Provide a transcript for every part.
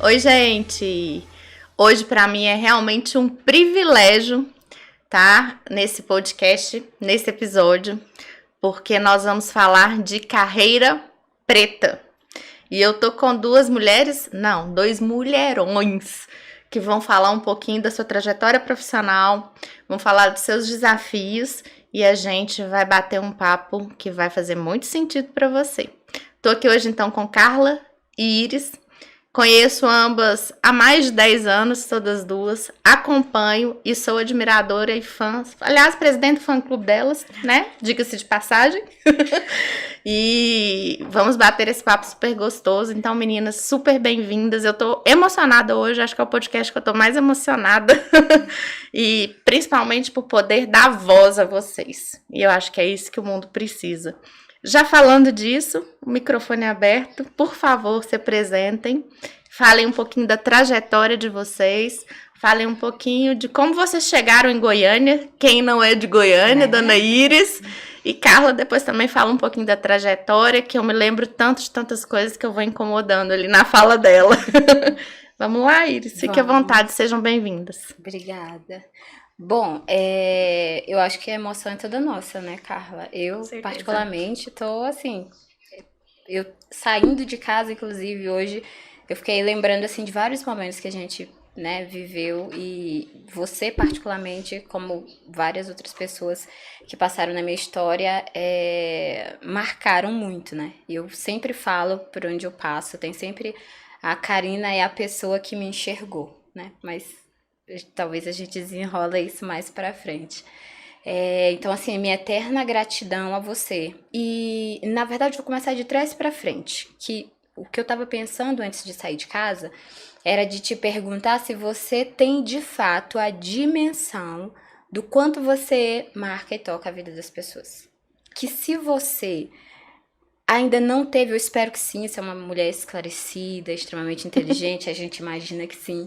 Oi, gente! Hoje, para mim, é realmente um privilégio estar nesse podcast, nesse episódio, porque nós vamos falar de carreira preta. E eu tô com dois mulherões, que vão falar um pouquinho da sua trajetória profissional, vão falar dos seus desafios e a gente vai bater um papo que vai fazer muito sentido para você. Tô aqui hoje, então, com Carla e Iris. Conheço ambas há mais de 10 anos, todas duas. Acompanho e sou admiradora e fã. Aliás, presidente do fã-clube delas, né? Diga-se de passagem. E vamos bater esse papo super gostoso. Então, meninas, super bem-vindas. Eu tô emocionada hoje. Acho que é o podcast que eu tô mais emocionada. E principalmente por poder dar voz a vocês. E eu acho que é isso que o mundo precisa. Já falando disso, o microfone é aberto, por favor, se apresentem, falem um pouquinho da trajetória de vocês, falem um pouquinho de como vocês chegaram em Goiânia, quem não é de Goiânia, Dona Iris, e Carla depois também fala um pouquinho da trajetória, que eu me lembro tanto de tantas coisas que eu vou incomodando ali na fala dela. Vamos lá, Iris, fique à vontade, sejam bem-vindas. Obrigada. Bom, eu acho que a emoção é toda nossa, né, Carla? Eu, particularmente, tô assim, eu saindo de casa, inclusive, hoje, eu fiquei lembrando, assim, de vários momentos que a gente, né, viveu e você, particularmente, como várias outras pessoas que passaram na minha história, marcaram muito, né? E eu sempre falo por onde eu passo, tem sempre... A Karina é a pessoa que me enxergou, né? Mas... talvez a gente desenrola isso mais pra frente. Então, assim, minha eterna gratidão a você. E, na verdade, eu vou começar de trás pra frente. Que o que eu tava pensando antes de sair de casa era de te perguntar se você tem, de fato, a dimensão do quanto você marca e toca a vida das pessoas. Que se você ainda não teve, eu espero que sim, você é uma mulher esclarecida, extremamente inteligente, a gente imagina que sim.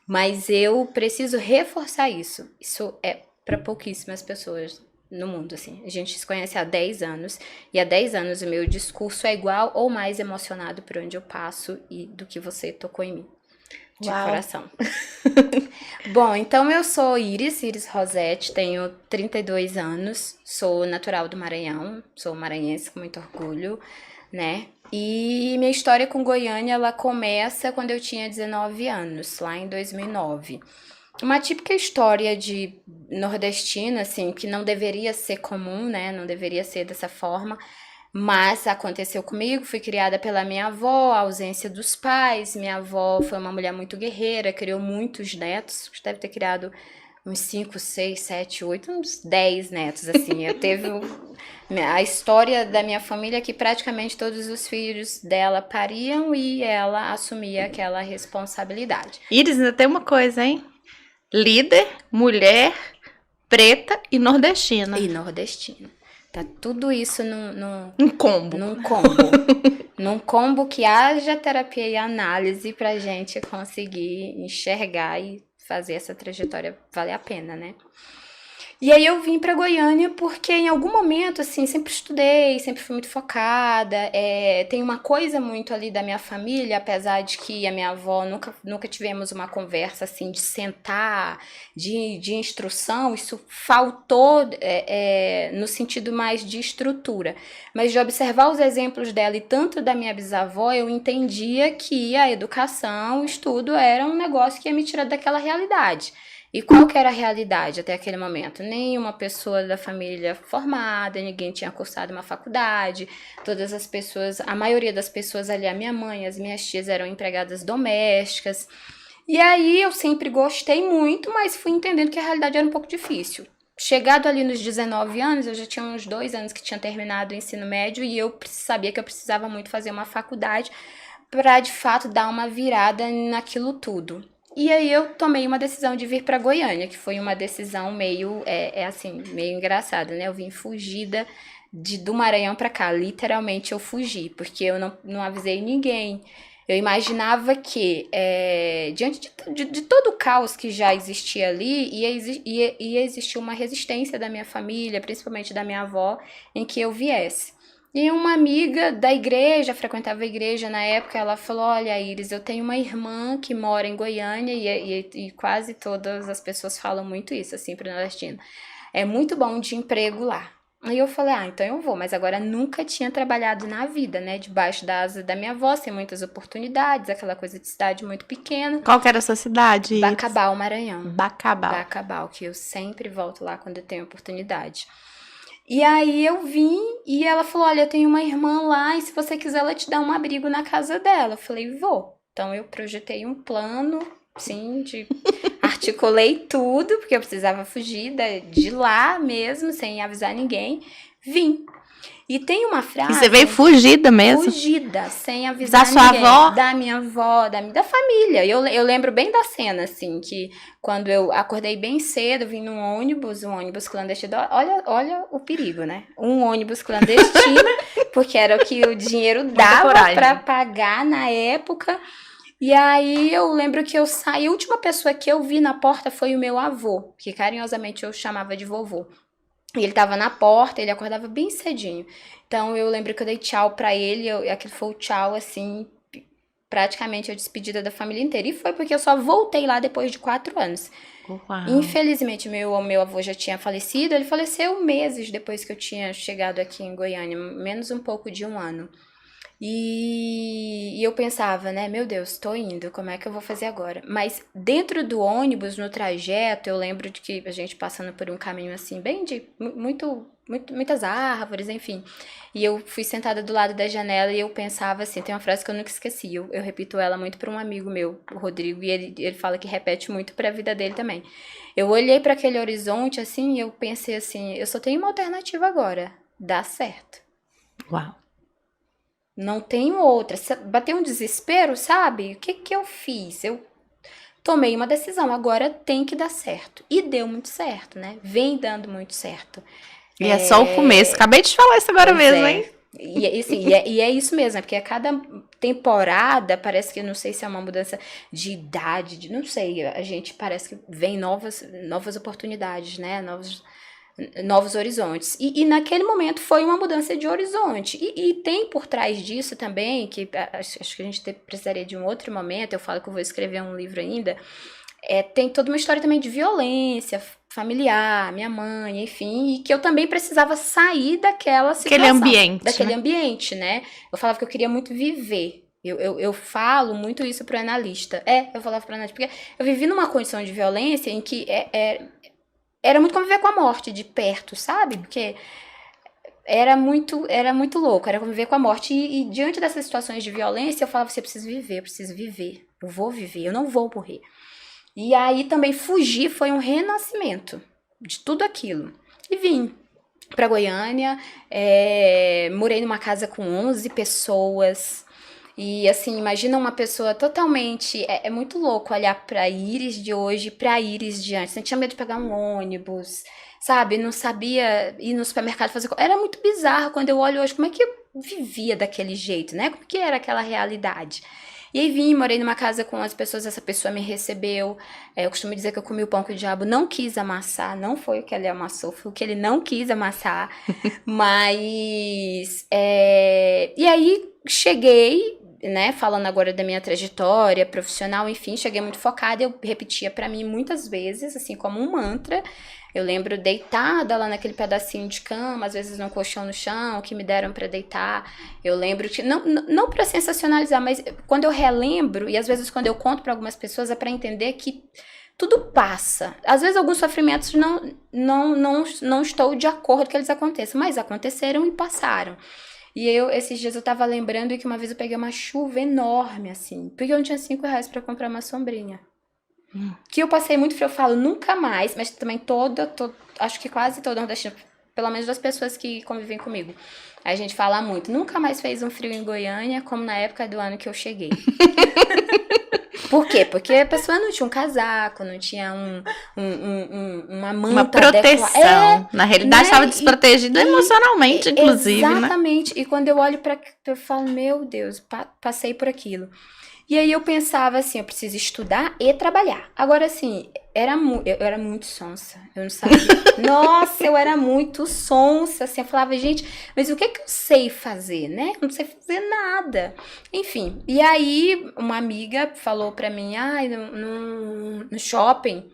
Mas eu preciso reforçar isso. Isso é para pouquíssimas pessoas no mundo, assim. A gente se conhece há 10 anos, e há 10 anos o meu discurso é igual ou mais emocionado por onde eu passo e do que você tocou em mim. De coração. Bom, então eu sou Iris Rosete, tenho 32 anos, sou natural do Maranhão, sou maranhense com muito orgulho, né? E minha história com Goiânia, ela começa quando eu tinha 19 anos, lá em 2009. Uma típica história de nordestina, assim, que não deveria ser comum, né? Não deveria ser dessa forma, mas aconteceu comigo. Fui criada pela minha avó, a ausência dos pais. Minha avó foi uma mulher muito guerreira, criou muitos netos, deve ter criado uns 5, 6, 7, 8, uns 10 netos, assim. Teve a história da minha família que praticamente todos os filhos dela pariam e ela assumia aquela responsabilidade. Iris, ainda tem uma coisa, hein? Líder, mulher, preta e nordestina. Tá tudo isso um combo. Num combo que haja terapia e análise pra gente conseguir enxergar e fazer essa trajetória valer a pena, né? E aí eu vim pra Goiânia porque em algum momento, assim, sempre estudei, sempre fui muito focada. Tem uma coisa muito ali da minha família, apesar de que a minha avó nunca tivemos uma conversa, assim, de sentar, de instrução. Isso faltou no sentido mais de estrutura. Mas de observar os exemplos dela e tanto da minha bisavó, eu entendia que a educação, o estudo era um negócio que ia me tirar daquela realidade. E qual que era a realidade até aquele momento? Nenhuma pessoa da família formada, ninguém tinha cursado uma faculdade, todas as pessoas, a maioria das pessoas ali, a minha mãe, as minhas tias eram empregadas domésticas. E aí eu sempre gostei muito, mas fui entendendo que a realidade era um pouco difícil. Chegado ali nos 19 anos, eu já tinha uns 2 anos que tinha terminado o ensino médio e eu sabia que eu precisava muito fazer uma faculdade para, de fato, dar uma virada naquilo tudo. E aí eu tomei uma decisão de vir para Goiânia, que foi uma decisão meio, meio engraçada, né? Eu vim fugida do Maranhão para cá, literalmente eu fugi, porque eu não avisei ninguém. Eu imaginava que, diante de todo o caos que já existia ali, ia existir uma resistência da minha família, principalmente da minha avó, em que eu viesse. E uma amiga da igreja, frequentava a igreja na época, ela falou, olha, Iris, eu tenho uma irmã que mora em Goiânia e quase todas as pessoas falam muito isso, assim, pro nordestino. É muito bom de emprego lá. Aí eu falei, então eu vou, mas agora nunca tinha trabalhado na vida, né, debaixo da asa da minha avó, sem muitas oportunidades, aquela coisa de cidade muito pequena. Qual que era a sua cidade? Bacabal, Maranhão. Bacabal, que eu sempre volto lá quando eu tenho oportunidade. E aí eu vim e ela falou, olha, eu tenho uma irmã lá e se você quiser ela te dá um abrigo na casa dela. Eu falei, vou. Então eu projetei um plano, sim, articulei tudo, porque eu precisava fugir de lá mesmo, sem avisar ninguém. Vim. E tem uma frase... E você veio fugida mesmo? Fugida, sem avisar ninguém. Da sua avó? Da minha avó, da família. Eu lembro bem da cena, assim, que quando eu acordei bem cedo, vim num ônibus, um ônibus clandestino. Olha o perigo, né? Um ônibus clandestino, porque era o que o dinheiro dava pra pagar na época. E aí eu lembro que eu saí, a última pessoa que eu vi na porta foi o meu avô, que carinhosamente eu chamava de vovô. E ele tava na porta, ele acordava bem cedinho. Então eu lembro que eu dei tchau pra ele, aquele foi o tchau, assim, praticamente a despedida da família inteira. E foi porque eu só voltei lá depois de 4 anos. Uau. Infelizmente, meu avô já tinha falecido, ele faleceu meses depois que eu tinha chegado aqui em Goiânia, menos um pouco de 1 ano. E eu pensava, né, meu Deus, tô indo, como é que eu vou fazer agora? Mas dentro do ônibus, no trajeto, eu lembro de que a gente passando por um caminho assim, bem de muitas árvores, enfim. E eu fui sentada do lado da janela e eu pensava assim, tem uma frase que eu nunca esqueci, eu repito ela muito para um amigo meu, o Rodrigo, e ele fala que repete muito para a vida dele também. Eu olhei para aquele horizonte assim e eu pensei assim, eu só tenho uma alternativa agora, dá certo. Uau. Não tenho outra. Bateu um desespero, sabe? O que eu fiz? Eu tomei uma decisão. Agora tem que dar certo. E deu muito certo, né? Vem dando muito certo. E é só o começo. Acabei de falar isso agora mesmo, hein? E é isso mesmo, é porque a cada temporada parece que, não sei se é uma mudança de idade, não sei, a gente parece que vem novas oportunidades, né? Novos horizontes. E naquele momento foi uma mudança de horizonte. E tem por trás disso também, que acho que a gente precisaria de um outro momento, eu falo que eu vou escrever um livro ainda, tem toda uma história também de violência familiar, minha mãe, enfim, e que eu também precisava sair daquela situação. Daquele ambiente, né? Eu falava que eu queria muito viver. Eu falo muito isso pro analista. Eu falava pro analista, porque eu vivi numa condição de violência em que era muito conviver com a morte de perto, sabe? Porque era muito louco, era conviver com a morte. E diante dessas situações de violência, eu falava assim, eu preciso viver. Eu vou viver, eu não vou morrer. E aí também fugir foi um renascimento de tudo aquilo. E vim pra Goiânia, morei numa casa com 11 pessoas. E assim, imagina uma pessoa totalmente... É muito louco olhar pra Iris de hoje, pra Iris de antes. Não tinha medo de pegar um ônibus, sabe? Não sabia ir no supermercado fazer... Era muito bizarro quando eu olho hoje. Como é que eu vivia daquele jeito, né? Como que era aquela realidade? E aí vim, morei numa casa com as pessoas, essa pessoa me recebeu. Eu costumo dizer que eu comi o pão que o diabo não quis amassar. Não foi o que ele amassou, foi o que ele não quis amassar. Mas... E aí cheguei... Né, falando agora da minha trajetória profissional, enfim, cheguei muito focada, eu repetia pra mim muitas vezes, assim, como um mantra. Eu lembro deitada lá naquele pedacinho de cama, às vezes num colchão no chão, que me deram pra deitar. Eu lembro que, não pra sensacionalizar, mas quando eu relembro, e às vezes quando eu conto pra algumas pessoas, é pra entender que tudo passa. Às vezes alguns sofrimentos não estou de acordo que eles aconteçam, mas aconteceram e passaram. E esses dias eu tava lembrando que uma vez eu peguei uma chuva enorme, assim, porque eu não tinha R$5 pra comprar uma sombrinha. Que eu passei muito frio, eu falo, nunca mais, mas também acho que quase toda nordestina, pelo menos das pessoas que convivem comigo. A gente fala muito, nunca mais fez um frio em Goiânia, como na época do ano que eu cheguei. Por quê? Porque a pessoa não tinha um casaco, não tinha uma manta. Uma proteção. Na realidade, estava desprotegida emocionalmente, inclusive, exatamente. Né? E quando eu olho eu falo, meu Deus, passei por aquilo. E aí eu pensava assim, eu preciso estudar e trabalhar. Agora, assim, eu era muito sonsa. Eu não sabia. Nossa, eu era muito sonsa. Assim, eu falava, gente, mas o que que eu sei fazer, né? Eu não sei fazer nada. Enfim, e aí uma amiga falou pra mim, no shopping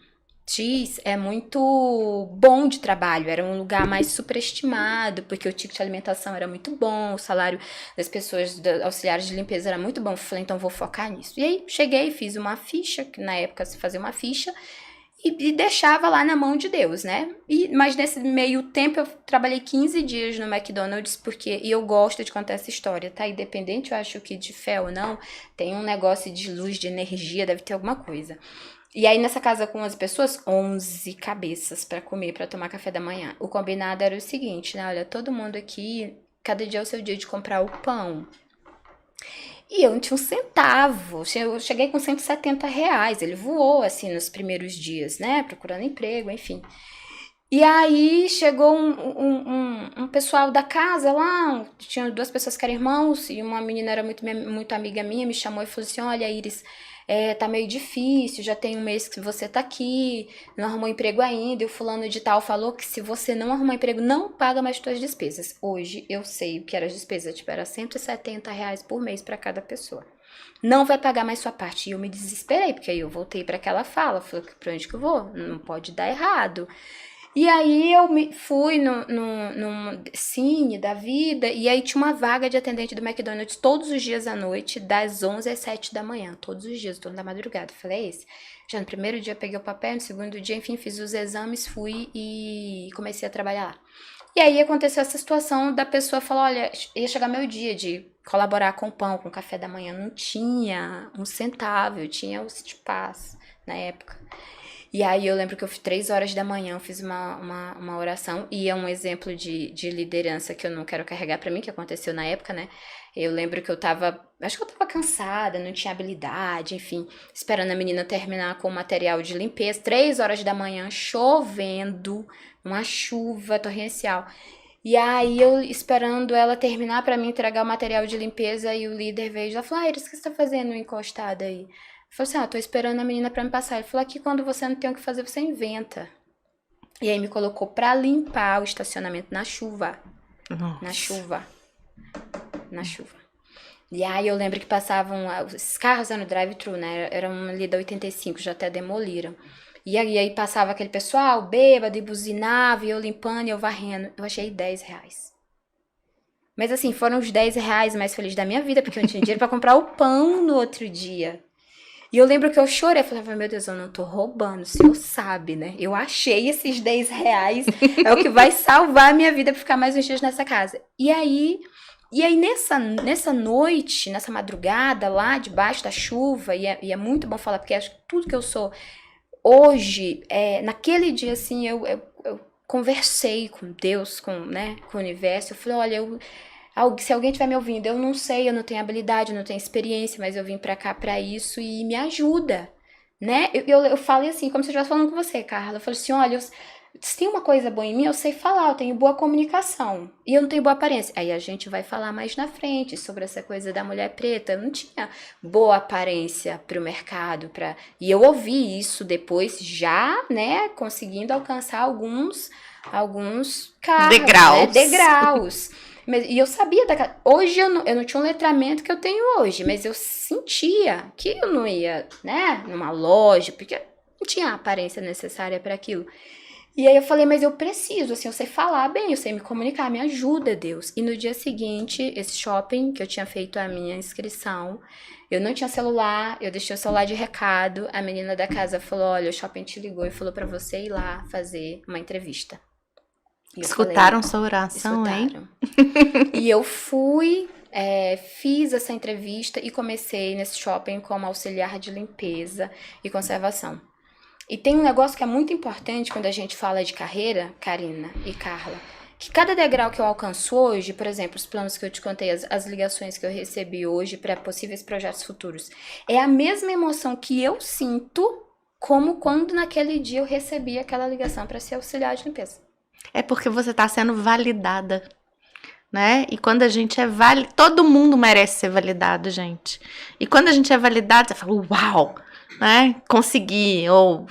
X é muito bom de trabalho, era um lugar mais superestimado, porque o ticket de alimentação era muito bom, o salário das pessoas, auxiliares de limpeza era muito bom. Eu falei, então vou focar nisso. E aí cheguei, fiz uma ficha, que na época se fazia uma ficha, e deixava lá na mão de Deus, né? Mas nesse meio tempo eu trabalhei 15 dias no McDonald's, e eu gosto de contar essa história, tá? Independente, eu acho que de fé ou não, tem um negócio de luz, de energia, deve ter alguma coisa. E aí, nessa casa com as pessoas, 11 cabeças pra comer, pra tomar café da manhã. O combinado era o seguinte, né? Olha, todo mundo aqui, cada dia é o seu dia de comprar o pão. E eu não tinha um centavo. Eu cheguei com R$ 170. Ele voou, assim, nos primeiros dias, né? Procurando emprego, enfim. E aí chegou um pessoal da casa lá, tinha 2 pessoas que eram irmãos, e uma menina era muito amiga minha, me chamou e falou assim, olha, Iris, tá meio difícil, já tem um mês que você tá aqui, não arrumou emprego ainda, e o fulano de tal falou que se você não arrumar emprego, não paga mais suas despesas. Hoje eu sei o que era as despesas, tipo, era R$ 170 por mês pra cada pessoa. Não vai pagar mais sua parte. E eu me desesperei, porque aí eu voltei pra aquela fala, falei, pra onde que eu vou? Não pode dar errado. E aí eu fui num cine da vida, e aí tinha uma vaga de atendente do McDonald's todos os dias à noite, das 11 às 7 da manhã, todos os dias, toda da madrugada. Eu falei, é esse. Já no primeiro dia peguei o papel, no segundo dia, enfim, fiz os exames, fui e comecei a trabalhar lá. E aí aconteceu essa situação da pessoa falar, olha, ia chegar meu dia de colaborar com pão, com café da manhã, não tinha um centavo, eu tinha o City Pass na época. E aí eu lembro que eu fiz 3 horas da manhã, eu fiz uma oração, e é um exemplo de liderança que eu não quero carregar pra mim, que aconteceu na época, né? Eu lembro que acho que eu tava cansada, não tinha habilidade, enfim, esperando a menina terminar com o material de limpeza, 3 horas da manhã, chovendo, uma chuva torrencial. E aí eu esperando ela terminar pra mim entregar o material de limpeza, e o líder veio e já falou, Iris, o que você tá fazendo encostada aí? Eu falei assim, tô esperando a menina pra me passar. Ele falou, aqui quando você não tem o que fazer, você inventa. E aí me colocou pra limpar o estacionamento na chuva. Nossa. Na chuva. E aí eu lembro que passavam os carros no drive-thru, né? Era uma ali da 85, já até demoliram. E aí passava aquele pessoal bêbado e buzinava, e eu limpando e eu varrendo. Eu achei R$ 10. Mas assim, foram os R$ 10 mais felizes da minha vida, porque eu não tinha dinheiro pra comprar o pão no outro dia. E eu lembro que eu chorei, eu falei, meu Deus, eu não tô roubando, o senhor sabe, né? Eu achei esses R$ 10, é o que vai salvar a minha vida pra ficar mais uns dias nessa casa. E aí nessa noite, nessa madrugada, lá debaixo da chuva, e é muito bom falar, porque acho que tudo que eu sou hoje, naquele dia, assim, eu conversei com Deus, com o universo, eu falei, olha, se alguém estiver me ouvindo, eu não sei, eu não tenho habilidade, eu não tenho experiência, mas eu vim pra cá pra isso e me ajuda, né? Eu falei assim, como se eu estivesse falando com você, Carla. Eu falei assim, olha, se tem uma coisa boa em mim, eu sei falar, eu tenho boa comunicação e eu não tenho boa aparência. Aí a gente vai falar mais na frente sobre essa coisa da mulher preta. Eu não tinha boa aparência pro mercado, e eu ouvi isso depois já, né, conseguindo alcançar alguns cargos, degraus. Né? Degraus. E eu sabia hoje eu não tinha um letramento que eu tenho hoje, mas eu sentia que eu não ia, né, numa loja, porque não tinha a aparência necessária para aquilo. E aí eu falei, mas eu preciso, assim, eu sei falar bem, eu sei me comunicar, me ajuda, Deus. E no dia seguinte, esse shopping que eu tinha feito a minha inscrição, eu não tinha celular, eu deixei o celular de recado, a menina da casa falou, olha, o shopping te ligou e falou para você ir lá fazer uma entrevista. Escutaram sua oração, hein? E eu fui, fiz essa entrevista e comecei nesse shopping como auxiliar de limpeza e conservação. E tem um negócio que é muito importante quando a gente fala de carreira, Karina e Carla, que cada degrau que eu alcanço hoje, por exemplo, os planos que eu te contei, as ligações que eu recebi hoje para possíveis projetos futuros, é a mesma emoção que eu sinto como quando naquele dia eu recebi aquela ligação para ser auxiliar de limpeza. É porque você está sendo validada. né? E quando a gente é validado, todo mundo merece ser validado, gente. E quando a gente é validado, você fala, uau, né? Consegui, ou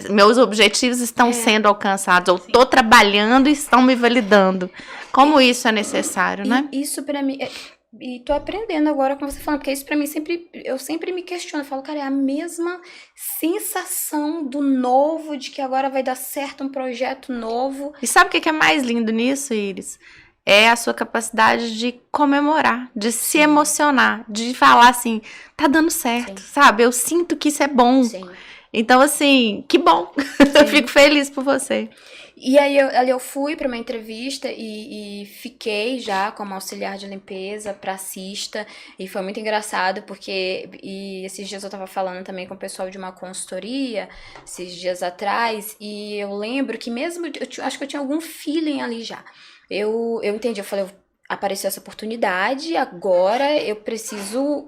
meus objetivos estão sendo alcançados, ou tô trabalhando e estão me validando. Como isso é necessário, né? Isso pra mim... E tô aprendendo agora com você falando, porque isso pra mim eu sempre me questiono, eu falo, cara, é a mesma sensação do novo, de que agora vai dar certo um projeto novo. E sabe o que é mais lindo nisso, Iris? É a sua capacidade de comemorar, de se emocionar, de falar assim, tá dando certo, sabe? Eu sinto que isso é bom. Sim. Então, assim, que bom. Eu fico feliz por você. E aí eu fui para uma entrevista e fiquei já como auxiliar de limpeza, pracista, e foi muito engraçado porque esses dias eu tava falando também com o pessoal de uma consultoria, esses dias atrás, e eu lembro que mesmo, acho que eu tinha algum feeling ali já. Eu entendi, eu falei, apareceu essa oportunidade, agora eu preciso...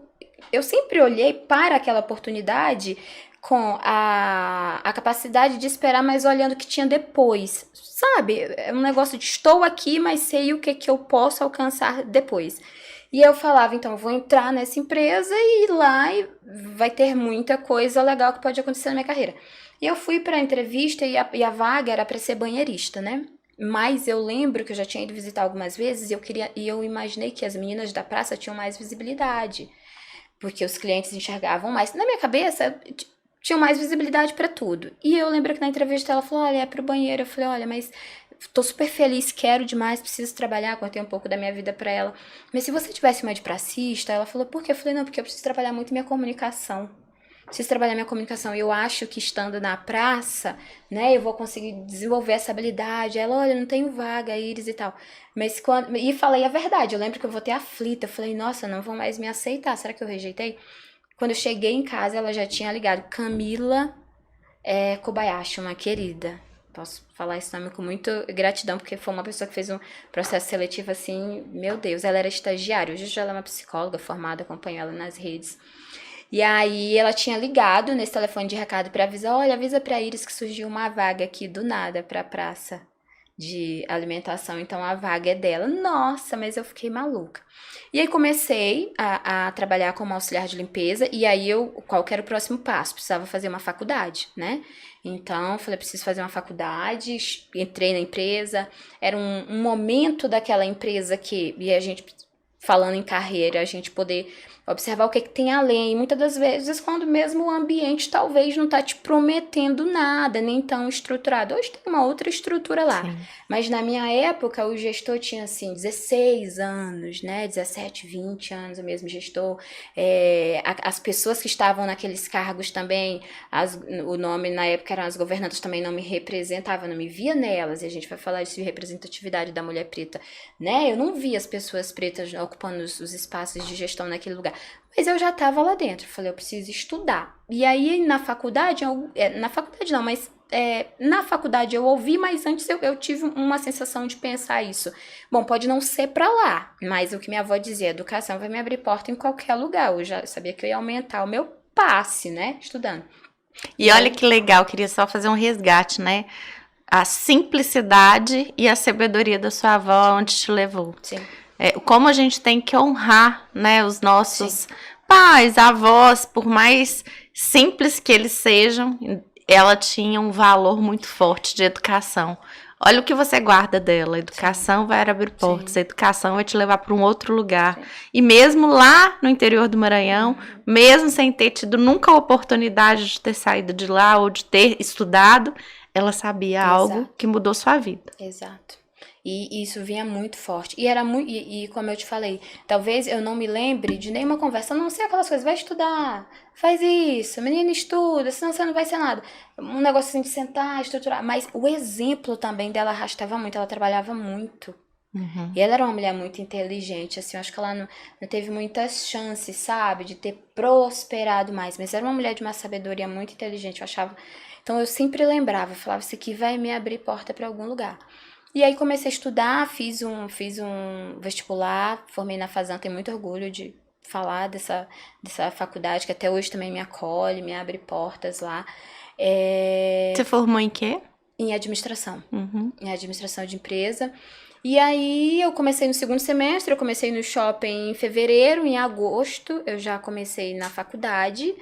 Eu sempre olhei para aquela oportunidade com a capacidade de esperar, mas olhando o que tinha depois, sabe? É um negócio de estou aqui, mas sei o que eu posso alcançar depois. E eu falava, então, eu vou entrar nessa empresa e ir lá e vai ter muita coisa legal que pode acontecer na minha carreira. E eu fui para a entrevista e a vaga era para ser banheirista, né? Mas eu lembro que eu já tinha ido visitar algumas vezes e eu imaginei que as meninas da praça tinham mais visibilidade, porque os clientes enxergavam mais. Na minha cabeça, tinham mais visibilidade pra tudo. E eu lembro que na entrevista ela falou, olha, é pro banheiro. Eu falei, olha, mas tô super feliz, quero demais, preciso trabalhar, contei um pouco da minha vida pra ela. Mas se você tivesse uma de pracista, ela falou, por quê? Eu falei, não, porque eu preciso trabalhar muito minha comunicação. Preciso trabalhar minha comunicação. Eu acho que estando na praça, né, eu vou conseguir desenvolver essa habilidade. Ela, olha, não tenho vaga, Iris e tal. Mas e falei a verdade, eu lembro que eu voltei aflita. Eu falei, nossa, não vão mais me aceitar, será que eu rejeitei? Quando eu cheguei em casa, ela já tinha ligado. Camila Kobayashi, uma querida. Posso falar esse nome com muita gratidão, porque foi uma pessoa que fez um processo seletivo assim, meu Deus, ela era estagiária. Hoje ela é uma psicóloga formada, acompanho ela nas redes. E aí ela tinha ligado nesse telefone de recado pra avisar, olha, avisa pra Iris que surgiu uma vaga aqui do nada pra praça de alimentação, então a vaga é dela. Nossa, mas eu fiquei maluca. E aí comecei a trabalhar como auxiliar de limpeza, e aí qual que era o próximo passo? Precisava fazer uma faculdade, né? Então, falei, preciso fazer uma faculdade, entrei na empresa, era um momento daquela empresa e a gente, falando em carreira, a gente poder observar o que tem além. E muitas das vezes, quando mesmo o ambiente talvez não tá te prometendo nada, nem tão estruturado. Hoje tem uma outra estrutura lá. Sim. Mas na minha época, o gestor tinha, assim, 16 anos, né? 17, 20 anos, o mesmo gestor. As pessoas que estavam naqueles cargos também, o nome na época eram as governantas, também não me representava, não me via nelas. E a gente vai falar de representatividade da mulher preta, né? Eu não via as pessoas pretas ocupando os espaços de gestão naquele lugar. Mas eu já estava lá dentro, falei, eu preciso estudar. E aí na faculdade na faculdade eu ouvi, mas antes eu tive uma sensação de pensar isso. Bom, pode não ser para lá, mas o que minha avó dizia, educação vai me abrir porta em qualquer lugar. Eu já sabia que eu ia aumentar o meu passe, né, estudando. E olha que legal, queria só fazer um resgate, né? A simplicidade e a sabedoria da sua avó onde te levou. Sim. Como a gente tem que honrar, né, os nossos pais, avós, por mais simples que eles sejam, ela tinha um valor muito forte de educação. Olha o que você guarda dela. A educação vai abrir portas, a educação vai te levar para um outro lugar. E mesmo lá no interior do Maranhão, mesmo sem ter tido nunca a oportunidade de ter saído de lá ou de ter estudado, ela sabia algo que mudou sua vida. Exato. E isso vinha muito forte. E era muito. E como eu te falei, talvez eu não me lembre de nenhuma conversa, a não ser aquelas coisas, vai estudar, faz isso, menina estuda, senão você não vai ser nada. Um negócio assim de sentar, estruturar. Mas o exemplo também dela arrastava muito, ela trabalhava muito. Uhum. E ela era uma mulher muito inteligente, assim, eu acho que ela não teve muitas chances, sabe, de ter prosperado mais. Mas era uma mulher de uma sabedoria muito inteligente, eu achava. Então eu sempre lembrava, eu falava, isso aqui vai me abrir porta para algum lugar. E aí comecei a estudar, fiz um vestibular, formei na Fazan, tenho muito orgulho de falar dessa faculdade, que até hoje também me acolhe, me abre portas lá. Você formou em quê? em administração. Em administração de empresa. E aí eu comecei no segundo semestre, eu comecei no shopping em fevereiro, em agosto eu já comecei na faculdade.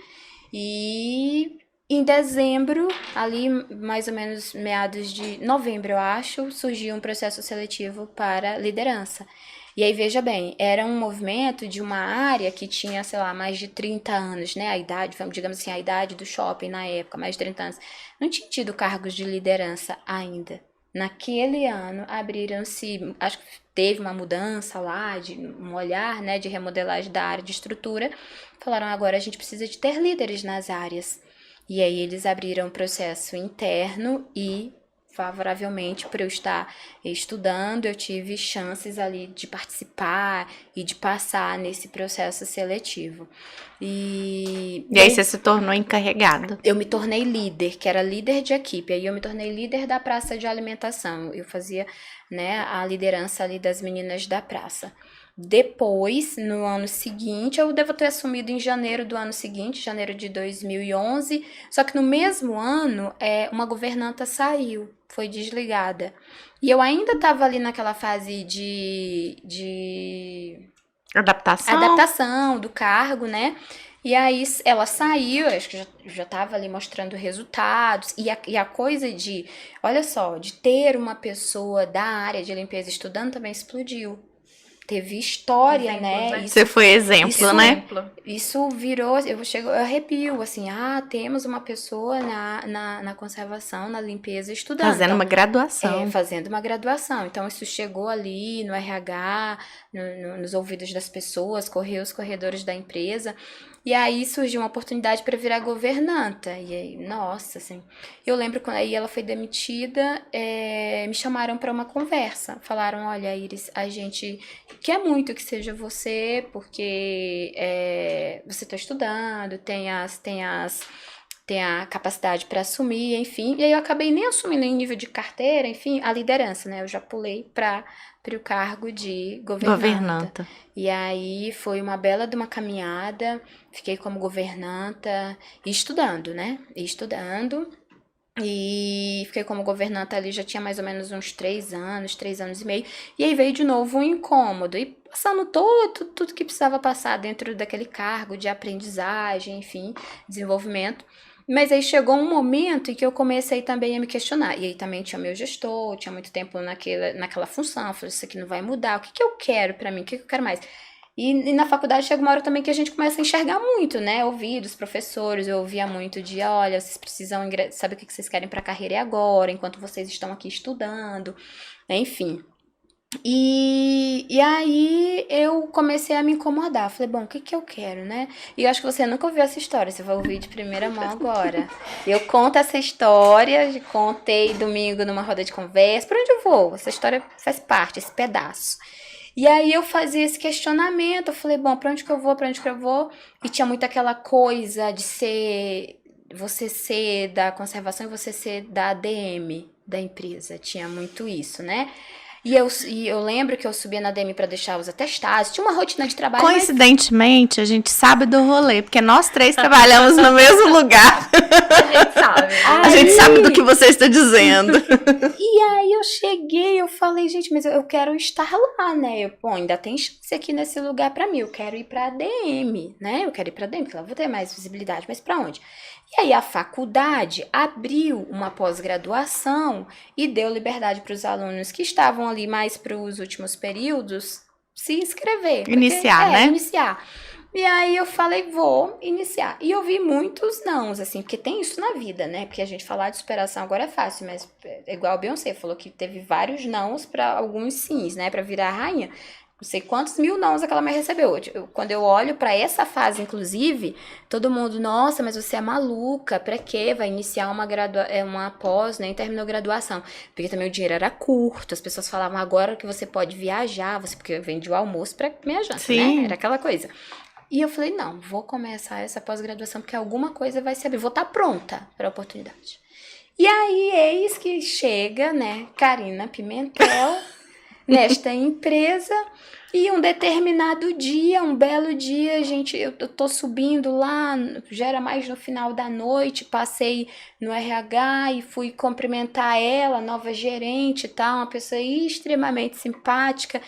E em dezembro, ali mais ou menos meados de novembro, eu acho, surgiu um processo seletivo para liderança. E aí, veja bem, era um movimento de uma área que tinha, sei lá, mais de 30 anos, né? A idade, digamos assim, a idade do shopping na época, mais de 30 anos. Não tinha tido cargos de liderança ainda. Naquele ano, abriram-se, acho que teve uma mudança lá, de um olhar, né, de remodelagem da área de estrutura. Falaram, agora a gente precisa de ter líderes nas áreas. E aí eles abriram um processo interno e, favoravelmente, por eu estar estudando, eu tive chances ali de participar e de passar nesse processo seletivo. E aí você se tornou encarregada? Eu me tornei líder, que era líder de equipe. Aí eu me tornei líder da praça de alimentação. Eu fazia, né, a liderança ali das meninas da praça. Depois, no ano seguinte, eu devo ter assumido em janeiro do ano seguinte, janeiro de 2011, só que no mesmo ano, uma governanta saiu, foi desligada. E eu ainda estava ali naquela fase de adaptação do cargo, né? E aí ela saiu, acho que já estava ali mostrando resultados, e a coisa de, olha só, de ter uma pessoa da área de limpeza estudando também explodiu. Teve história, exemplo, né? Você foi exemplo, né? Isso virou, eu arrepio, assim, temos uma pessoa na conservação, na limpeza, estudando. Fazendo uma graduação. Fazendo uma graduação. Então, isso chegou ali no RH, nos ouvidos das pessoas, correu os corredores da empresa. E aí surgiu uma oportunidade para virar governanta. E aí, nossa, assim. Eu lembro quando aí ela foi demitida, me chamaram para uma conversa. Falaram: olha, Iris, a gente quer muito que seja você, porque você está estudando, tem a capacidade para assumir, enfim. E aí eu acabei nem assumindo em nível de carteira, enfim, a liderança, né? Eu já pulei para o cargo de governanta. E aí foi uma bela de uma caminhada, fiquei como governanta e estudando, né? E fiquei como governanta ali, já tinha mais ou menos uns 3 anos e meio. E aí veio de novo um incômodo. E passando tudo que precisava passar dentro daquele cargo de aprendizagem, enfim, desenvolvimento. Mas aí chegou um momento em que eu comecei também a me questionar. E aí também tinha meu gestor, tinha muito tempo naquela função. Eu falei, isso aqui não vai mudar. O que eu quero pra mim? O que eu quero mais? E na faculdade chega uma hora também que a gente começa a enxergar muito, né? Ouvir dos professores, eu ouvia muito de, olha, vocês precisam saber o que vocês querem pra carreira agora, enquanto vocês estão aqui estudando, enfim. E aí eu comecei a me incomodar. Falei, bom, o que eu quero, né? E eu acho que você nunca ouviu essa história, você vai ouvir de primeira mão agora. Eu conto essa história, contei domingo numa roda de conversa. Pra onde eu vou? Essa história faz parte, esse pedaço. E aí eu fazia esse questionamento, eu falei, bom, pra onde que eu vou? E tinha muito aquela coisa de você ser da conservação e você ser da ADM da empresa. Tinha muito isso, né? E eu lembro que eu subia na ADM para deixar os atestados, tinha uma rotina de trabalho. Coincidentemente, a gente sabe do rolê, porque nós 3 trabalhamos no mesmo lugar. A gente sabe. A gente sabe do que você está dizendo. E aí eu cheguei, eu falei, gente, mas eu quero estar lá, né? Ainda tem chance aqui nesse lugar para mim, eu quero ir para ADM, né? Eu quero ir para ADM, porque lá eu vou ter mais visibilidade, mas para onde? E aí a faculdade abriu uma pós-graduação e deu liberdade para os alunos que estavam ali mais para os últimos períodos se inscrever. Iniciar, né? Iniciar. E aí eu falei, vou iniciar. E eu vi muitos nãos, assim, porque tem isso na vida, né? Porque a gente falar de superação agora é fácil, mas é igual a Beyoncé falou que teve vários nãos para alguns sims, né? Para virar rainha. Não sei quantos mil nãos aquela mulher recebeu. Quando eu olho pra essa fase, inclusive, todo mundo, nossa, mas você é maluca, pra quê? Vai iniciar uma pós, nem terminou a graduação. Porque também o dinheiro era curto, as pessoas falavam, agora que você pode viajar, porque eu vendi o almoço pra minha janta, Sim. né? Era aquela coisa. E eu falei, não, vou começar essa pós-graduação, porque alguma coisa vai se abrir, vou estar pronta pra oportunidade. E aí, eis que chega, né, Karina Pimentel, nesta empresa, E um determinado dia, um belo dia, gente, eu tô subindo lá, já era mais no final da noite, passei no RH e fui cumprimentar ela, nova gerente e tal, uma pessoa extremamente simpática.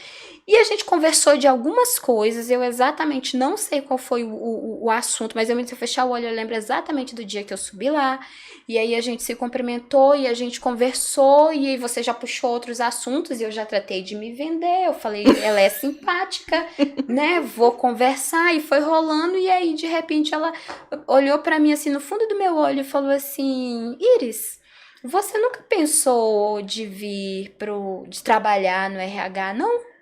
E a gente conversou de algumas coisas, eu exatamente não sei qual foi o assunto, mas se eu fechar o olho, eu lembro exatamente do dia que eu subi lá. E aí a gente se cumprimentou e a gente conversou, e aí você já puxou outros assuntos, e eu já tratei de me vender, eu falei, ela é simpática, né, vou conversar, e foi rolando, e aí de repente ela olhou pra mim assim, no fundo do meu olho, e falou assim, Iris, você nunca pensou de vir de trabalhar no RH, não?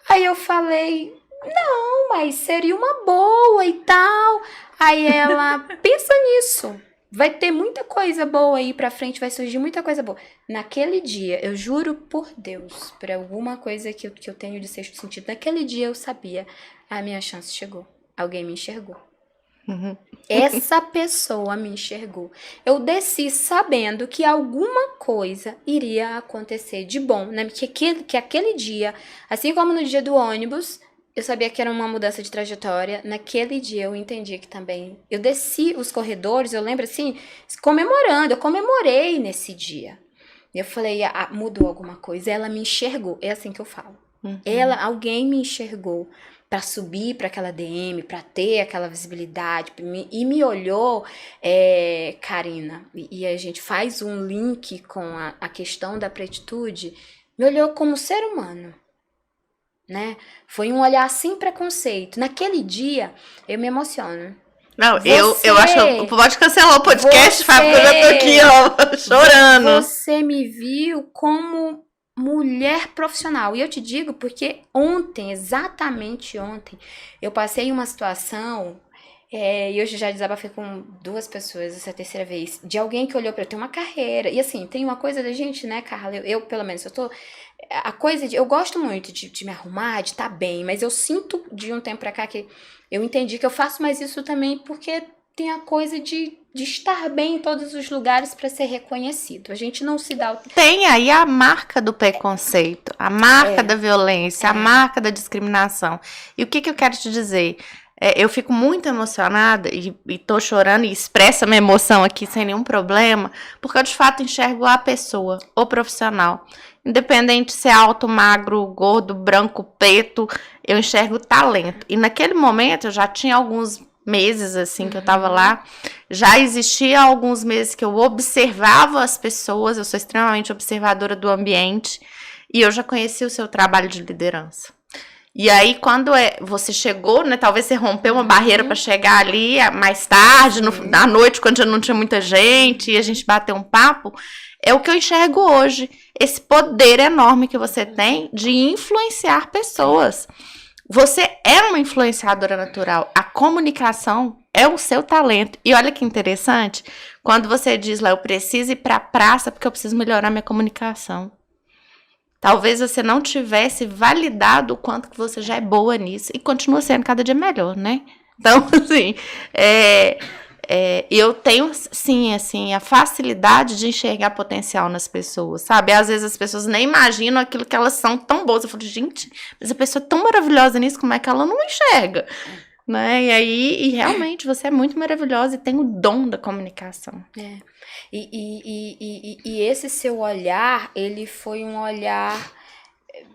Aí eu falei, não, mas seria uma boa e tal. Aí ela, pensa nisso. Vai ter muita coisa boa aí pra frente, vai surgir muita coisa boa. Naquele dia, eu juro por Deus, por alguma coisa que eu tenho de sexto sentido, naquele dia eu sabia, a minha chance chegou. Alguém me enxergou. Uhum. Essa pessoa me enxergou. Eu desci sabendo que alguma coisa iria acontecer de bom, né? Que aquele dia, assim como no dia do ônibus, eu sabia que era uma mudança de trajetória. Naquele dia eu entendi que também. Eu desci os corredores, eu lembro assim, comemorando, eu comemorei nesse dia. Eu falei, mudou alguma coisa. Ela me enxergou. É assim que eu falo. Uhum. Alguém me enxergou para subir para aquela DM, para ter aquela visibilidade, e me olhou, Karina, e a gente faz um link com a questão da pretitude, me olhou como ser humano, né? Foi um olhar sem preconceito. Naquele dia, eu me emociono. Não, eu acho. Pode cancelar o podcast, Fábio, porque eu já tô aqui, ó, chorando. Você me viu como mulher profissional. E eu te digo porque ontem, exatamente ontem, eu passei uma situação, e hoje já desabafei com 2 pessoas, essa é a terceira vez, de alguém que olhou pra eu ter uma carreira. E assim, tem uma coisa da gente, né, Carla? Eu pelo menos, eu tô. A coisa de. Eu gosto muito de me arrumar, de estar bem, mas eu sinto de um tempo pra cá que eu entendi que eu faço mais isso também porque tem a coisa de estar bem em todos os lugares para ser reconhecido. A gente não se dá... Tem aí a marca do preconceito, a marca da violência, a marca da discriminação. E o que eu quero te dizer? Eu fico muito emocionada e tô chorando e expresso a minha emoção aqui sem nenhum problema, porque eu de fato enxergo a pessoa, o profissional. Independente se é alto, magro, gordo, branco, preto, eu enxergo talento. E naquele momento eu já tinha alguns meses assim que eu tava lá, já existia alguns meses que eu observava as pessoas, eu sou extremamente observadora do ambiente, e eu já conhecia o seu trabalho de liderança. E aí, quando você chegou, né? Talvez você rompeu uma barreira para chegar ali mais tarde, na noite, quando já não tinha muita gente, e a gente bateu um papo. É o que eu enxergo hoje. Esse poder enorme que você tem de influenciar pessoas. Você é uma influenciadora natural. A comunicação é o seu talento. E olha que interessante, quando você diz lá, eu preciso ir para a praça porque eu preciso melhorar minha comunicação. Talvez você não tivesse validado o quanto que você já é boa nisso. E continua sendo cada dia melhor, né? Então, assim, eu tenho, sim, assim, a facilidade de enxergar potencial nas pessoas, sabe? Às vezes as pessoas nem imaginam aquilo que elas são tão boas. Eu falo, gente, mas a pessoa é tão maravilhosa nisso, como é que ela não enxerga? Né? E realmente, você é muito maravilhosa e tem o dom da comunicação. E esse seu olhar, ele foi um olhar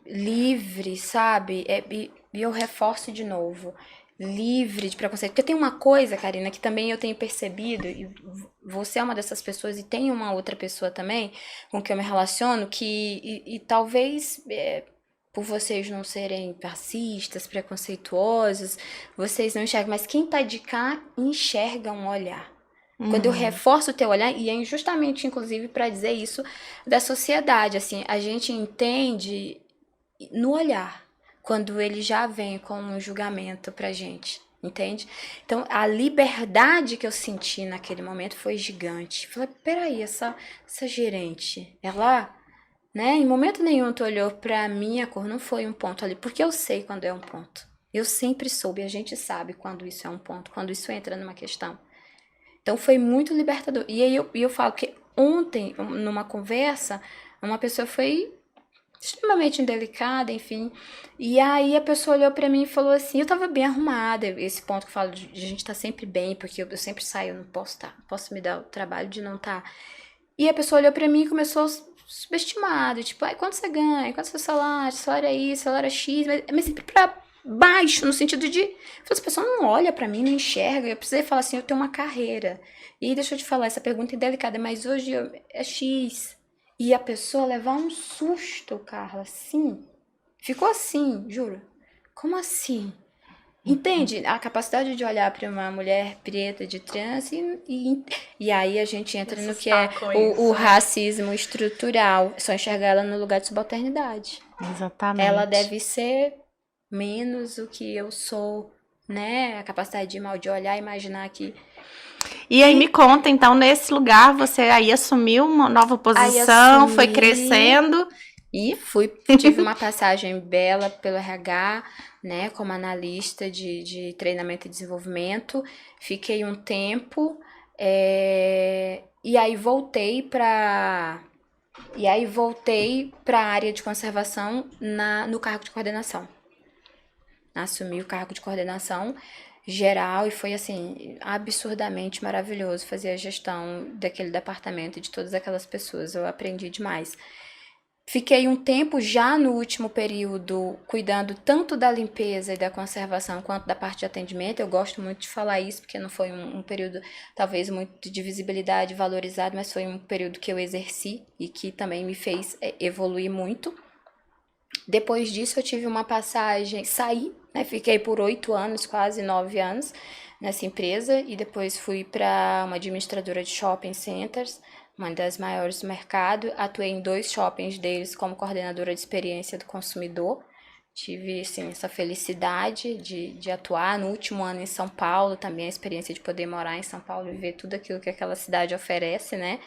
livre, sabe? E eu reforço de novo, livre de preconceito. Porque tem uma coisa, Karina, que também eu tenho percebido, e você é uma dessas pessoas, e tem uma outra pessoa também com que eu me relaciono, que talvez... por vocês não serem racistas, preconceituosos, vocês não enxergam, mas quem tá de cá enxerga um olhar. Quando eu reforço o teu olhar, e é justamente, inclusive, para dizer isso da sociedade, assim, a gente entende no olhar, quando ele já vem com um julgamento pra gente, entende? Então, a liberdade que eu senti naquele momento foi gigante. Falei, peraí, essa gerente, ela... Né? Em momento nenhum tu olhou pra minha cor, não foi um ponto ali, porque eu sei quando é um ponto. Eu sempre soube, a gente sabe quando isso é um ponto, quando isso entra numa questão. Então foi muito libertador. E aí eu falo que ontem, numa conversa, uma pessoa foi extremamente indelicada, enfim. E aí a pessoa olhou pra mim e falou assim, eu tava bem arrumada, esse ponto que eu falo de a gente tá sempre bem, porque eu sempre saio, eu não posso estar, posso me dar o trabalho de não estar. E a pessoa olhou pra mim e começou a subestimar, tipo, ai, quanto você ganha, quanto é seu salário, salário é isso, salário é X, mas sempre pra baixo, no sentido de, essa pessoa não olha pra mim, não enxerga, eu precisei falar assim, eu tenho uma carreira. E deixa eu te falar, essa pergunta é delicada, mas hoje é X. E a pessoa levar um susto, Carla, assim. Ficou assim, juro. Como assim? Entende? A capacidade de olhar para uma mulher preta de trans e aí a gente entra no que é o racismo estrutural. Só enxergar ela no lugar de subalternidade. Exatamente. Ela deve ser menos o que eu sou, né? A capacidade de mal de olhar e imaginar que... E aí me conta, então, nesse lugar você aí assumiu uma nova posição, foi crescendo e tive uma passagem bela pelo RH, né, como analista de treinamento e desenvolvimento. Fiquei um tempo e aí voltei para a área de conservação no cargo de coordenação. Assumi o cargo de coordenação geral e foi, assim, absurdamente maravilhoso fazer a gestão daquele departamento e de todas aquelas pessoas. Eu aprendi demais. Fiquei um tempo já no último período cuidando tanto da limpeza e da conservação quanto da parte de atendimento. Eu gosto muito de falar isso porque não foi um período talvez muito de visibilidade valorizado, mas foi um período que eu exerci e que também me fez evoluir muito. Depois disso eu tive uma passagem, saí, né, fiquei por 8 anos, quase 9 anos nessa empresa e depois fui para uma administradora de shopping centers, uma das maiores do mercado. Atuei em 2 shoppings deles como coordenadora de experiência do consumidor. Tive, assim, essa felicidade de atuar. No último ano em São Paulo, também a experiência de poder morar em São Paulo e ver tudo aquilo que aquela cidade oferece, né?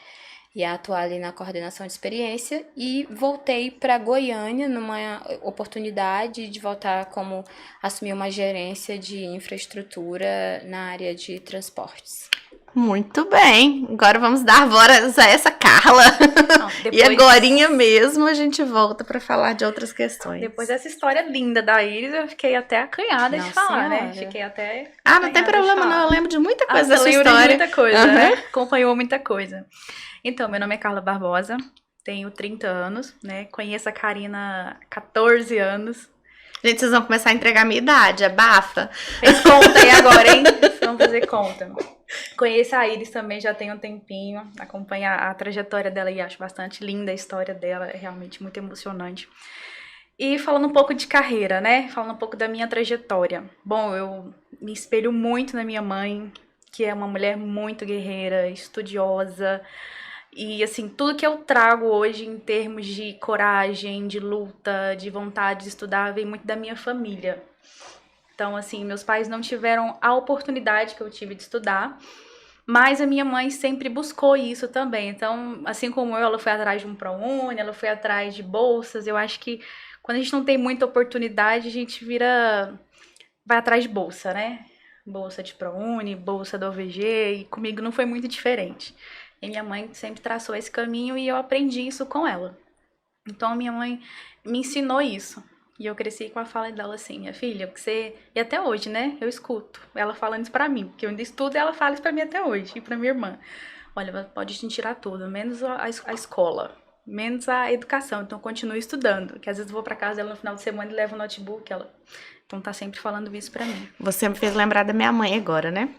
E atuar ali na coordenação de experiência. E voltei para Goiânia numa oportunidade de voltar como assumir uma gerência de infraestrutura na área de transportes. Muito bem, agora vamos dar voz a essa Carla. Não, e agorinha mesmo a gente volta para falar de outras questões. Depois dessa história linda da Iris, eu fiquei até acanhada de falar, né? Fiquei até não tem problema não, eu lembro de muita coisa da sua história. De muita coisa, né? Acompanhou muita coisa. Então, meu nome é Carla Barbosa, tenho 30 anos, né? Conheço a Karina há 14 anos. Gente, vocês vão começar a entregar a minha idade, abafa. Fez conta aí agora, hein? Vamos fazer conta. Conheço a Iris também, já tem um tempinho, acompanho a trajetória dela e acho bastante linda a história dela, é realmente muito emocionante. E falando um pouco de carreira, né? Falando um pouco da minha trajetória. Bom, eu me espelho muito na minha mãe, que é uma mulher muito guerreira, estudiosa. E, assim, tudo que eu trago hoje em termos de coragem, de luta, de vontade de estudar, vem muito da minha família. Então, assim, meus pais não tiveram a oportunidade que eu tive de estudar, mas a minha mãe sempre buscou isso também. Então, assim como eu, ela foi atrás de um ProUni, ela foi atrás de bolsas. Eu acho que quando a gente não tem muita oportunidade, a gente vai atrás de bolsa, né? Bolsa de ProUni, bolsa do OVG, e comigo não foi muito diferente. E minha mãe sempre traçou esse caminho e eu aprendi isso com ela. Então, a minha mãe me ensinou isso. E eu cresci com a fala dela assim, minha filha, porque você... E até hoje, né? Eu escuto ela falando isso pra mim. Porque eu ainda estudo e ela fala isso pra mim até hoje. E pra minha irmã. Olha, pode te tirar tudo, menos a escola. Menos a educação. Então, continue estudando. Que às vezes eu vou pra casa dela no final de semana e levo o notebook. Ela... Então, tá sempre falando isso pra mim. Você me fez lembrar da minha mãe agora, né?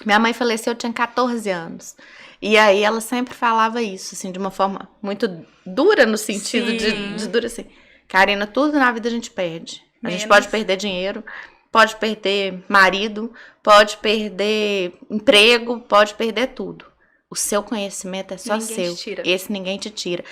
Minha mãe faleceu, eu tinha 14 anos. E aí ela sempre falava isso, assim, de uma forma muito dura, no sentido de dura, assim. Karina, tudo na vida a gente perde. A gente pode perder dinheiro, pode perder marido, pode perder emprego, pode perder tudo. O seu conhecimento é só seu. Esse ninguém te tira.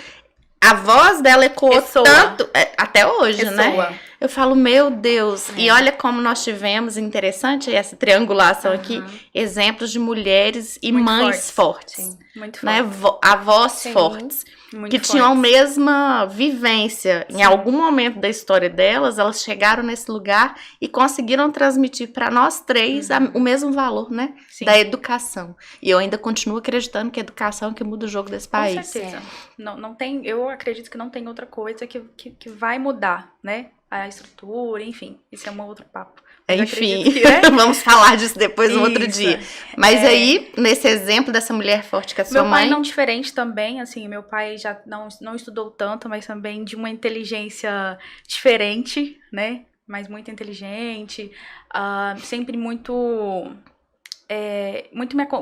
A voz dela ecoou tanto, até hoje, né? Eu falo, meu Deus. E olha como nós tivemos, interessante essa triangulação aqui, exemplos de mulheres e muito mães fortes. Sim, muito né? fortes. Avós fortes. Que tinham a mesma vivência. Sim. Em algum momento da história delas, elas chegaram nesse lugar e conseguiram transmitir para nós três o mesmo valor, né? Sim. Da educação. E eu ainda continuo acreditando que a educação é que muda o jogo desse país. Com certeza. Não tem, eu acredito que não tem outra coisa que vai mudar, né? A estrutura, enfim. Isso é um outro papo. Enfim, vamos falar disso depois no outro dia. Mas aí, nesse exemplo dessa mulher forte que é sua mãe... Meu pai não diferente também, assim, meu pai já não estudou tanto, mas também de uma inteligência diferente, né? Mas muito inteligente, sempre muito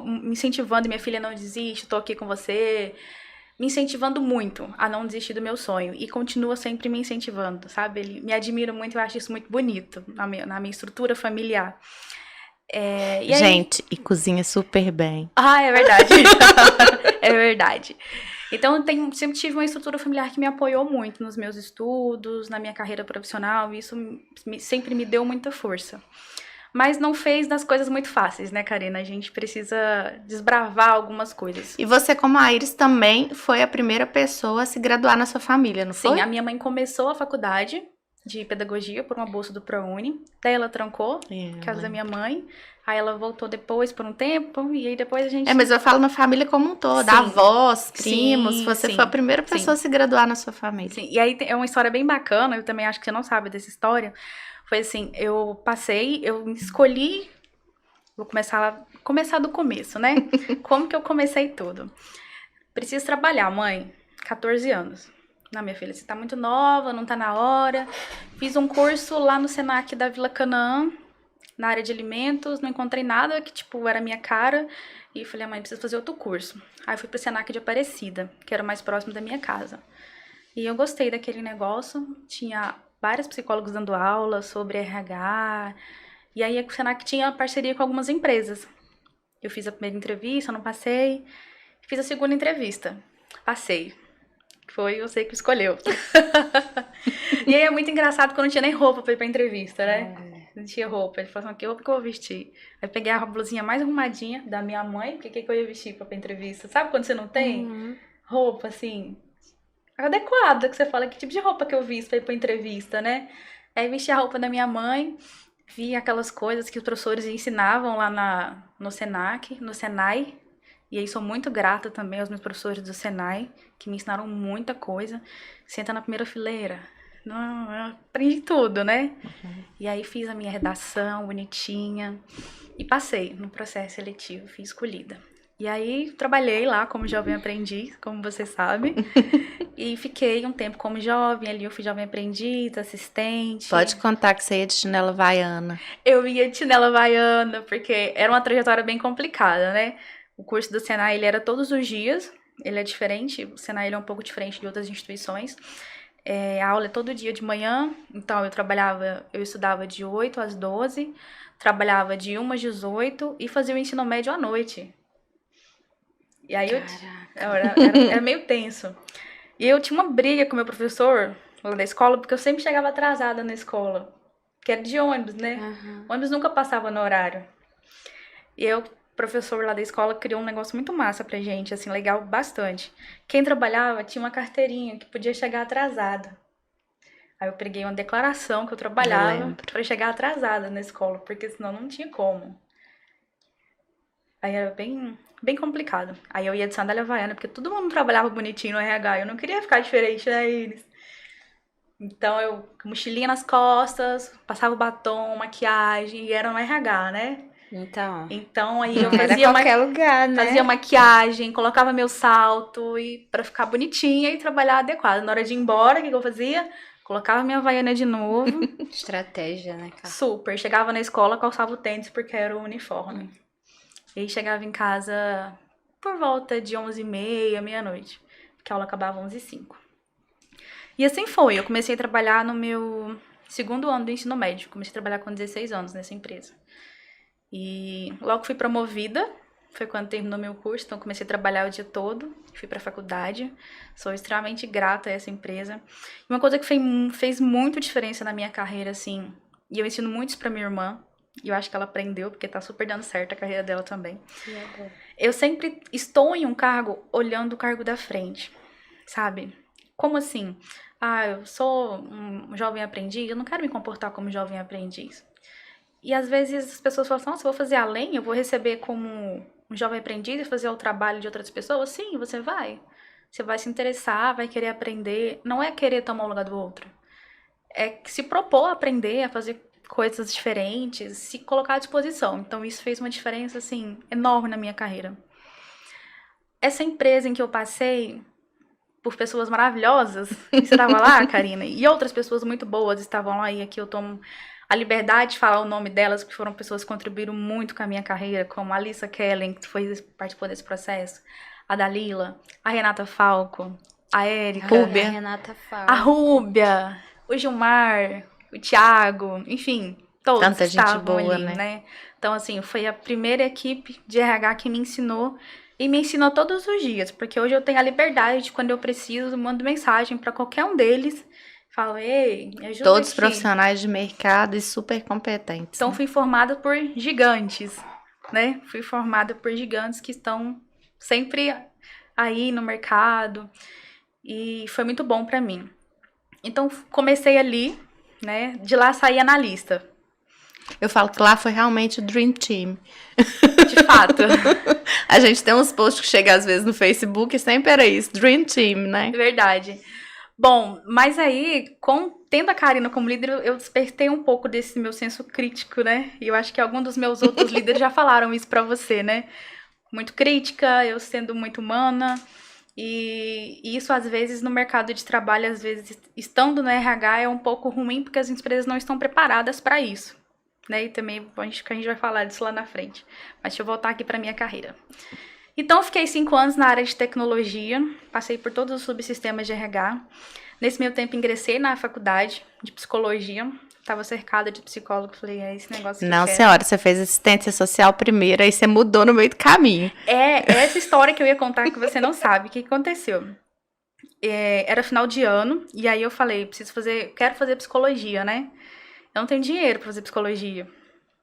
me incentivando, minha filha, não desiste, tô aqui com você... me incentivando muito a não desistir do meu sonho. E continua sempre me incentivando, sabe? Ele me admira muito, eu acho isso muito bonito na minha estrutura familiar. E aí... Gente, e cozinha super bem. É verdade. É verdade. Então, sempre tive uma estrutura familiar que me apoiou muito nos meus estudos, na minha carreira profissional. E isso sempre me deu muita força. Mas não fez das coisas muito fáceis, né, Karina? A gente precisa desbravar algumas coisas. E você, como a Iris, também foi a primeira pessoa a se graduar na sua família, não foi? Sim, a minha mãe começou a faculdade de pedagogia por uma bolsa do ProUni. Daí ela trancou, por causa da minha mãe. Aí ela voltou depois por um tempo, e aí depois a gente... mas eu falo na família como um todo, sim. Avós, primos, sim, você foi a primeira pessoa a se graduar na sua família. Sim, e aí é uma história bem bacana, eu também acho que você não sabe dessa história. Foi assim, eu escolhi, vou começar do começo, né? Como que eu comecei tudo? Preciso trabalhar, mãe, 14 anos. Não, minha filha, você tá muito nova, não tá na hora. Fiz um curso lá no Senac da Vila Canaã, na área de alimentos, não encontrei nada que, era a minha cara. E falei, mãe, preciso fazer outro curso. Aí fui pro Senac de Aparecida, que era mais próximo da minha casa. E eu gostei daquele negócio, tinha... vários psicólogos dando aula sobre RH. E aí, o Senac tinha parceria com algumas empresas. Eu fiz a primeira entrevista, não passei. Fiz a segunda entrevista. Passei. Foi você que escolheu. E aí, é muito engraçado que eu não tinha nem roupa pra ir pra entrevista, né? Não tinha roupa. Ele falou assim, que roupa que eu vou vestir? Aí, peguei a blusinha mais arrumadinha da minha mãe. Porque que eu ia vestir pra ir pra entrevista? Sabe quando você não tem roupa, assim... adequada, que você fala que tipo de roupa que eu visto pra ir pra entrevista, né? Aí vesti a roupa da minha mãe, vi aquelas coisas que os professores ensinavam lá no Senac, no Senai, e aí sou muito grata também aos meus professores do Senai, que me ensinaram muita coisa. Senta na primeira fileira. Não, eu aprendi tudo, né? E aí fiz a minha redação bonitinha e passei no processo seletivo, fui escolhida. E aí, trabalhei lá como jovem aprendiz, como você sabe. E fiquei um tempo como jovem, ali eu fui jovem aprendiz, assistente. Pode contar que você ia de chinela havaiana. Eu ia de chinela havaiana, porque era uma trajetória bem complicada, né? O curso do Senai, ele era todos os dias, ele é diferente, o Senai ele é um pouco diferente de outras instituições. A aula é todo dia de manhã, então eu estudava de 8 às 12, trabalhava de 1 às 18 e fazia o ensino médio à noite. E aí era meio tenso. E eu tinha uma briga com o meu professor lá da escola, porque eu sempre chegava atrasada na escola. Que era de ônibus, né? O ônibus nunca passava no horário. E o professor lá da escola criou um negócio muito massa pra gente, assim, legal bastante. Quem trabalhava tinha uma carteirinha que podia chegar atrasada. Aí eu peguei uma declaração que eu trabalhava pra chegar atrasada na escola, porque senão não tinha como. Aí era bem complicado. Aí eu ia de sandália havaiana, porque todo mundo trabalhava bonitinho no RH. Eu não queria ficar diferente da eles. Então, eu mochilinha nas costas, passava batom, maquiagem, e era no RH, né? Então aí eu fazia qualquer lugar, né? Fazia maquiagem, colocava meu salto e pra ficar bonitinha e trabalhar adequado. Na hora de ir embora, o que eu fazia? Colocava minha havaiana de novo. Estratégia, né, cara? Super. Chegava na escola, calçava o tênis porque era o uniforme. E aí chegava em casa por volta de 11h30, meia-noite. Porque a aula acabava 11h05. E assim foi. Eu comecei a trabalhar no meu segundo ano do ensino médio. Comecei a trabalhar com 16 anos nessa empresa. E logo fui promovida foi quando terminou meu curso, então comecei a trabalhar o dia todo, fui pra faculdade, sou extremamente grata a essa empresa. E uma coisa que fez muito diferença na minha carreira, assim, e eu ensino muito isso pra minha irmã, e eu acho que ela aprendeu, porque tá super dando certo a carreira dela também. Eu sempre estou em um cargo olhando o cargo da frente, sabe? Como assim? Eu sou um jovem aprendiz, eu não quero me comportar como jovem aprendiz. E às vezes as pessoas falam assim, nossa, eu vou fazer além, eu vou receber como um jovem aprendiz e fazer o trabalho de outras pessoas? Sim, você vai. Você vai se interessar, vai querer aprender. Não é querer tomar o lugar do outro. É se propor a aprender, a fazer coisas diferentes, se colocar à disposição. Então isso fez uma diferença, assim, enorme na minha carreira. Essa empresa em que eu passei por pessoas maravilhosas, você estava lá, Karina, e outras pessoas muito boas estavam lá, e aqui eu tomo a liberdade de falar o nome delas, porque foram pessoas que contribuíram muito com a minha carreira, como a Alissa Kellen, que participou desse processo, a Dalila, a Renata Falco, a Érica, a Rúbia, o Gilmar, o Thiago, enfim, todos tanta estavam gente boa, ali, né? Então, assim, foi a primeira equipe de RH que me ensinou, e me ensinou todos os dias, porque hoje eu tenho a liberdade de, quando eu preciso, mando mensagem para qualquer um deles, falo, ei, me ajuda todos aqui. Profissionais de mercado e super competentes. Então, fui formada por gigantes, né? Fui formada por gigantes que estão sempre aí no mercado, e foi muito bom para mim. Então, comecei ali, né? De lá saí analista. Eu falo que lá foi realmente o Dream Team. De fato. A gente tem uns posts que chegam às vezes no Facebook e sempre era isso, Dream Team, né? Verdade. Bom, mas aí, tendo a Karina como líder, eu despertei um pouco desse meu senso crítico, né? E eu acho que alguns dos meus outros líderes já falaram isso pra você, né? Muito crítica, eu sendo muito humana. E isso, às vezes, no mercado de trabalho, às vezes, estando no RH, é um pouco ruim, porque as empresas não estão preparadas para isso. Né? E também a gente vai falar disso lá na frente. Mas deixa eu voltar aqui para minha carreira. Então, eu fiquei 5 anos na área de tecnologia, passei por todos os subsistemas de RH. Nesse meio tempo, ingressei na faculdade de psicologia. Estava cercada de psicólogos, falei, é esse negócio que Não, eu quero. senhora, você fez assistência social primeiro, aí você mudou no meio do caminho. É essa história que eu ia contar que você não sabe. O que aconteceu? Era final de ano, e aí eu falei, quero fazer psicologia, né? Eu não tenho dinheiro para fazer psicologia,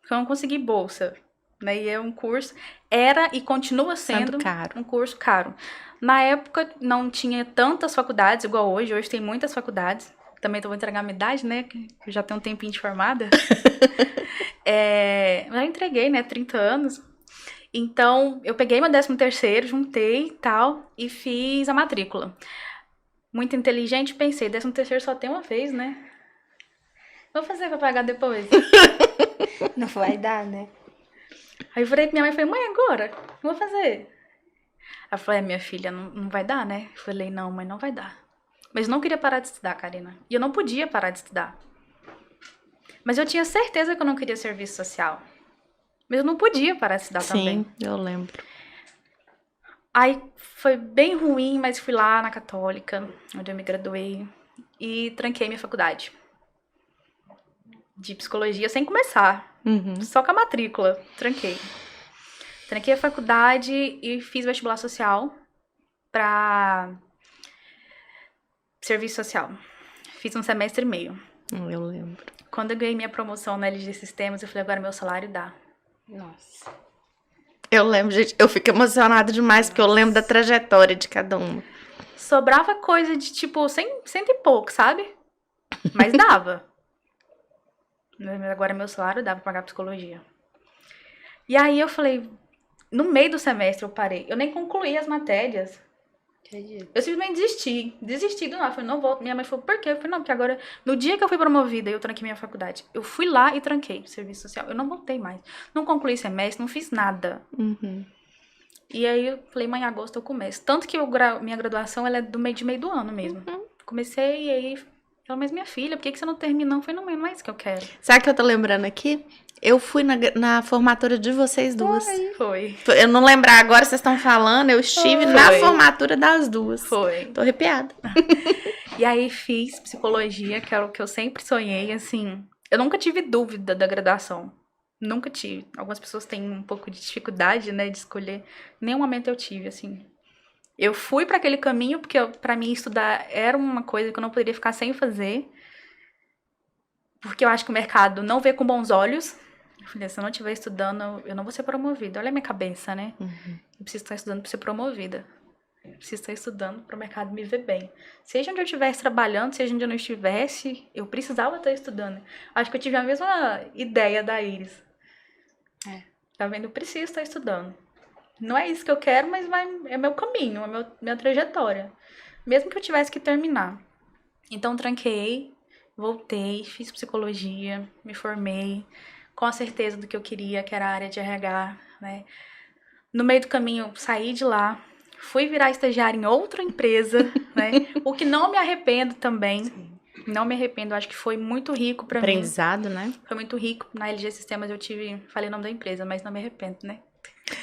porque eu não consegui bolsa. Né? E é um curso, era e continua sendo um curso caro. Na época não tinha tantas faculdades igual hoje tem muitas faculdades. Também vou entregar a minha idade, né? Que eu já tenho um tempinho de formada. Já entreguei, né? 30 anos. Então, eu peguei meu 13º, juntei e tal, e fiz a matrícula. Muito inteligente, pensei, 13º só tem uma vez, né? Vou fazer pra pagar depois. Não vai dar, né? Aí eu falei pra minha mãe, mãe, agora? Não vou fazer. Aí eu falei, minha filha, não vai dar, né? Eu falei, não, mãe, não vai dar. Mas eu não queria parar de estudar, Karina. E eu não podia parar de estudar. Mas eu tinha certeza que eu não queria serviço social. Mas eu não podia parar de estudar também. Sim, eu lembro. Aí foi bem ruim, mas fui lá na Católica, onde eu me graduei. E tranquei minha faculdade de psicologia sem começar. Só com a matrícula. Tranquei a faculdade e fiz vestibular social pra serviço social. Fiz 1 semestre e meio. Eu lembro. Quando eu ganhei minha promoção na LG Sistemas, eu falei, agora meu salário dá. Nossa. Eu lembro, gente, eu fico emocionada demais, porque eu lembro da trajetória de cada uma. Sobrava coisa de, tipo, 100 e pouco, sabe? Mas dava. Agora meu salário dava pra pagar psicologia. E aí eu falei, no meio do semestre eu parei. Eu nem concluí as matérias. Eu simplesmente desisti do nada. Eu falei, não volto. Minha mãe falou, por quê? Eu falei, não, porque agora, no dia que eu fui promovida, eu tranquei minha faculdade. Eu fui lá e tranquei o serviço social. Eu não voltei mais. Não concluí semestre, não fiz nada. E aí eu falei, mãe, em agosto eu começo. Tanto que minha graduação, ela é de meio do ano mesmo. Comecei e aí, ela, mas minha filha, por que você não terminou? Eu falei, não é isso que eu quero. Sabe o que eu tô lembrando aqui? Eu fui na formatura de vocês duas. Foi. Eu não lembrar agora, vocês estão falando, eu estive na formatura das duas. Foi. Tô arrepiada. E aí fiz psicologia, que era o que eu sempre sonhei, assim. Eu nunca tive dúvida da graduação. Nunca tive. Algumas pessoas têm um pouco de dificuldade, né, de escolher. Nenhum momento eu tive, assim. Eu fui para aquele caminho porque para mim estudar era uma coisa que eu não poderia ficar sem fazer. Porque eu acho que o mercado não vê com bons olhos. Eu falei, se eu não estiver estudando, eu não vou ser promovida. Olha a minha cabeça, né? Eu preciso estar estudando para ser promovida. Eu preciso estar estudando para o mercado me ver bem. Seja onde eu estivesse trabalhando, seja onde eu não estivesse, eu precisava estar estudando. Acho que eu tive a mesma ideia da Iris. Tá vendo? Eu preciso estar estudando. Não é isso que eu quero, mas é meu caminho, é minha trajetória. Mesmo que eu tivesse que terminar. Então, tranquei, voltei, fiz psicologia, me formei, com a certeza do que eu queria, que era a área de RH, né? No meio do caminho, saí de lá, fui virar estagiária em outra empresa, né? O que não me arrependo também. Sim. Não me arrependo, acho que foi muito rico pra mim. Aprendizado, né? Foi muito rico. Na LG Sistemas falei o nome da empresa, mas não me arrependo, né?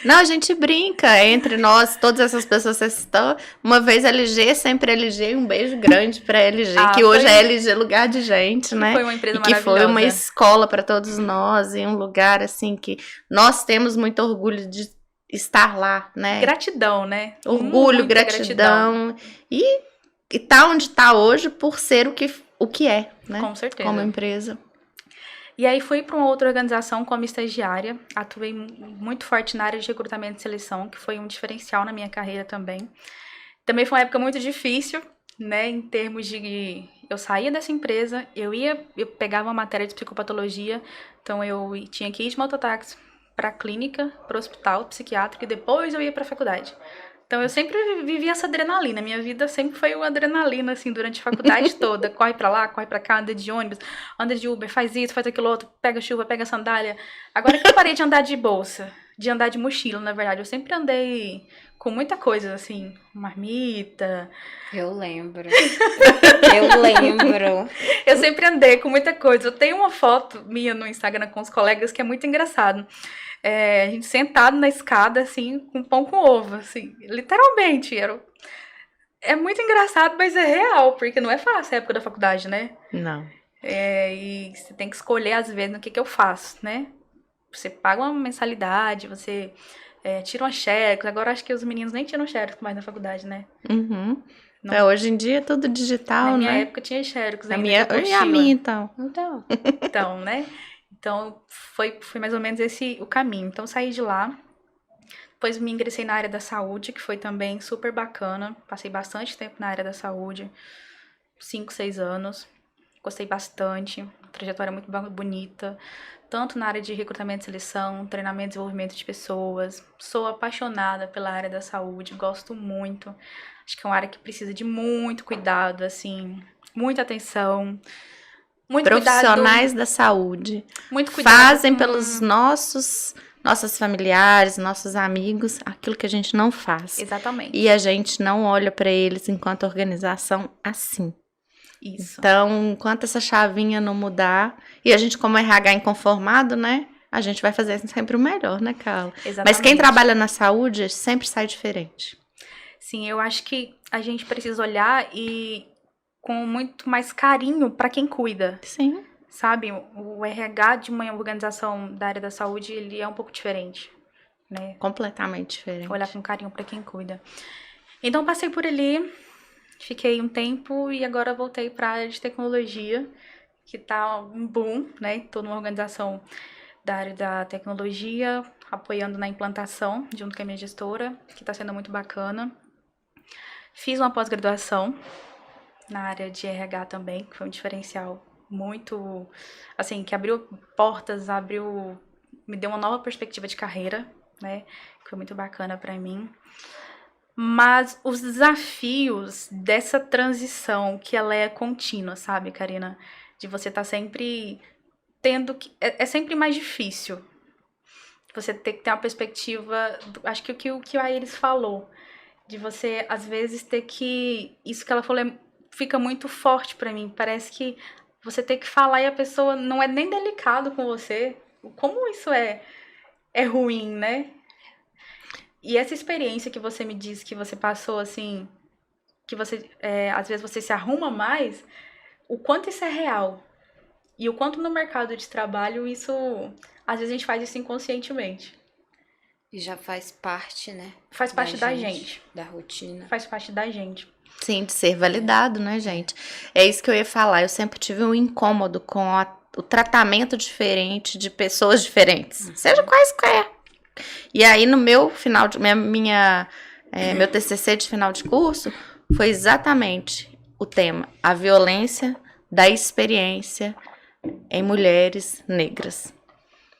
Não, a gente brinca entre nós, todas essas pessoas que estão. Uma vez LG, sempre LG, um beijo grande pra LG, que hoje é LG lugar de gente, né? Foi uma empresa maravilhosa. Que foi uma escola pra todos nós, e um lugar, assim, que nós temos muito orgulho de estar lá, né? Gratidão, né? Orgulho, gratidão. E tá onde tá hoje por ser o que é, né? Com certeza. Como empresa. E aí fui para uma outra organização como estagiária, atuei muito forte na área de recrutamento e seleção, que foi um diferencial na minha carreira também. Também foi uma época muito difícil, né, em termos de... Eu saía dessa empresa, eu pegava uma matéria de psicopatologia, então eu tinha que ir de mototáxi para a clínica, para o hospital psiquiátrico, e depois eu ia para a faculdade. Então, eu sempre vivi essa adrenalina. Minha vida sempre foi uma adrenalina, assim, durante a faculdade toda. Corre pra lá, corre pra cá, anda de ônibus, anda de Uber, faz isso, faz aquilo outro, pega chuva, pega sandália. Agora que eu parei de andar de bolsa, de andar de mochila, na verdade, eu sempre andei com muita coisa, assim, marmita. Eu lembro. Eu lembro. Eu sempre andei com muita coisa. Eu tenho uma foto minha no Instagram com os colegas que é muito engraçado. A gente sentado na escada, assim, com pão com ovo, assim, literalmente. É muito engraçado, mas é real, porque não é fácil a época da faculdade, né? Não. E você tem que escolher, às vezes, no que eu faço, né? Você paga uma mensalidade, você tira uma xerox. Agora, acho que os meninos nem tiram xerox mais na faculdade, né? Uhum. Hoje em dia é tudo digital, né? Na minha época tinha xerox ainda. E a minha, então. Então, né? Então, foi mais ou menos esse o caminho. Então, saí de lá. Depois me ingressei na área da saúde, que foi também super bacana. Passei bastante tempo na área da saúde. 5, 6 anos. Gostei bastante. Uma trajetória muito bonita. Tanto na área de recrutamento e seleção, treinamento e desenvolvimento de pessoas. Sou apaixonada pela área da saúde. Gosto muito. Acho que é uma área que precisa de muito cuidado, assim. Muita atenção. Muito profissionais da saúde muito cuidado fazem pelos nossas familiares, nossos amigos, aquilo que a gente não faz. Exatamente. E a gente não olha para eles enquanto organização assim. Isso. Então, enquanto essa chavinha não mudar, e a gente como RH inconformado, né? A gente vai fazer sempre o melhor, né, Carla? Exatamente. Mas quem trabalha na saúde sempre sai diferente. Sim, eu acho que a gente precisa olhar e com muito mais carinho para quem cuida. Sim. Sabe, o RH de uma organização da área da saúde, ele é um pouco diferente, né? Completamente diferente. Olhar com carinho para quem cuida. Então, passei por ali, fiquei um tempo e agora voltei para a área de tecnologia, que tá um boom, né? Tô numa organização da área da tecnologia, apoiando na implantação, junto com a minha gestora, que tá sendo muito bacana. Fiz uma pós-graduação na área de RH também, que foi um diferencial muito, assim, que abriu portas, me deu uma nova perspectiva de carreira, né, que foi muito bacana pra mim. Mas os desafios dessa transição, que ela é contínua, sabe, Karina? De você estar sempre tendo que... É sempre mais difícil. Você ter que ter uma perspectiva... Acho que o que a Iris falou, de você, às vezes, ter que... Isso que ela falou fica muito forte pra mim. Parece que você tem que falar e a pessoa não é nem delicado com você. Como isso é ruim, né? E essa experiência que você me disse que você passou, assim, que você, às vezes você se arruma mais, o quanto isso é real. E o quanto no mercado de trabalho isso às vezes a gente faz isso inconscientemente. E já faz parte, né? Faz parte da gente. Da rotina. Faz parte da gente. Sim, de ser validado, né, gente? É isso que eu ia falar. Eu sempre tive um incômodo com o tratamento diferente de pessoas diferentes. Seja quaisquer. E aí, no meu final de... meu TCC de final de curso foi exatamente o tema. A violência da experiência em mulheres negras.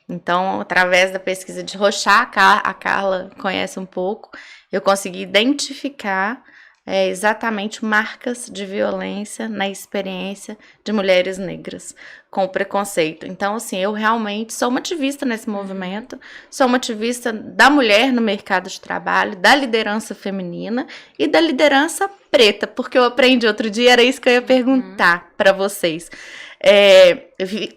Então, através da pesquisa de Rochat, a Carla conhece um pouco, eu consegui identificar exatamente marcas de violência na experiência de mulheres negras com preconceito. Então, assim, eu realmente sou uma ativista nesse movimento, sou uma ativista da mulher no mercado de trabalho, da liderança feminina e da liderança preta, porque eu aprendi outro dia, era isso que eu ia perguntar para vocês.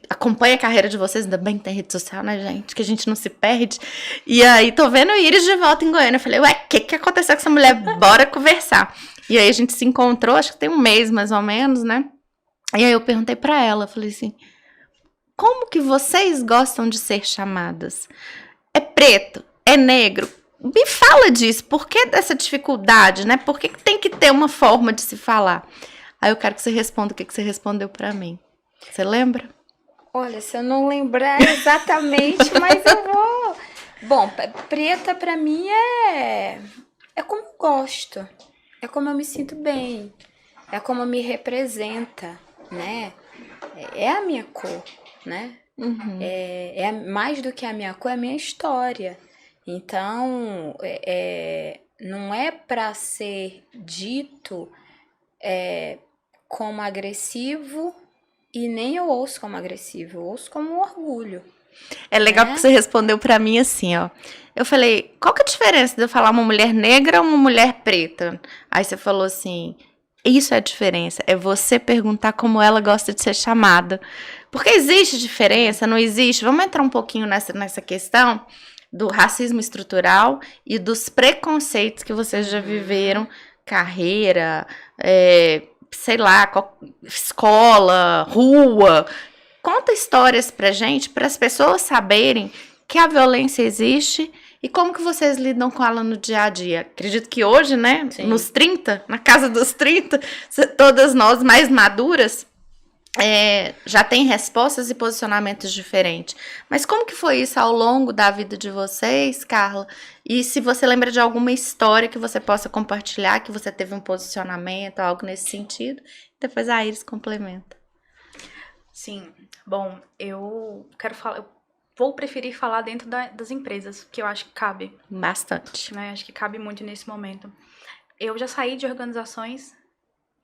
Acompanho a carreira de vocês, ainda bem que tem rede social, né, gente? Que a gente não se perde. E aí, tô vendo o Iris de volta em Goiânia. Eu falei, ué, o que aconteceu com essa mulher? Bora conversar. E aí, a gente se encontrou, acho que tem um mês, mais ou menos, né? E aí, eu perguntei pra ela, falei assim, como que vocês gostam de ser chamadas? É preto? É negro? Me fala disso. Por que dessa dificuldade, né? Por que tem que ter uma forma de se falar? Aí, eu quero que você responda o que você respondeu pra mim. Você lembra? Olha, se eu não lembrar exatamente, mas eu vou. Bom, preta pra mim é como eu gosto. É como eu me sinto bem. É como me representa, né? É a minha cor, né? Uhum. É mais do que a minha cor, é a minha história. Então, não é pra ser dito como agressivo. E nem eu ouço como agressivo, eu ouço como um orgulho. É legal que você respondeu pra mim assim, ó. Eu falei, qual que é a diferença de eu falar uma mulher negra ou uma mulher preta? Aí você falou assim, isso é a diferença, é você perguntar como ela gosta de ser chamada. Porque existe diferença, não existe? Vamos entrar um pouquinho nessa questão do racismo estrutural e dos preconceitos que vocês já viveram, carreira, sei lá, escola, rua. Conta histórias pra gente, para as pessoas saberem que a violência existe e como que vocês lidam com ela no dia a dia. Acredito que hoje, né, Sim. nos 30, na casa dos 30, todas nós mais maduras, já tem respostas e posicionamentos diferentes. Mas como que foi isso ao longo da vida de vocês, Carla? E se você lembra de alguma história que você possa compartilhar, que você teve um posicionamento, algo nesse sentido, depois a Iris complementa. Sim, bom, eu vou preferir falar dentro das empresas, que eu acho que cabe. Bastante. Né? Acho que cabe muito nesse momento. Eu já saí de organizações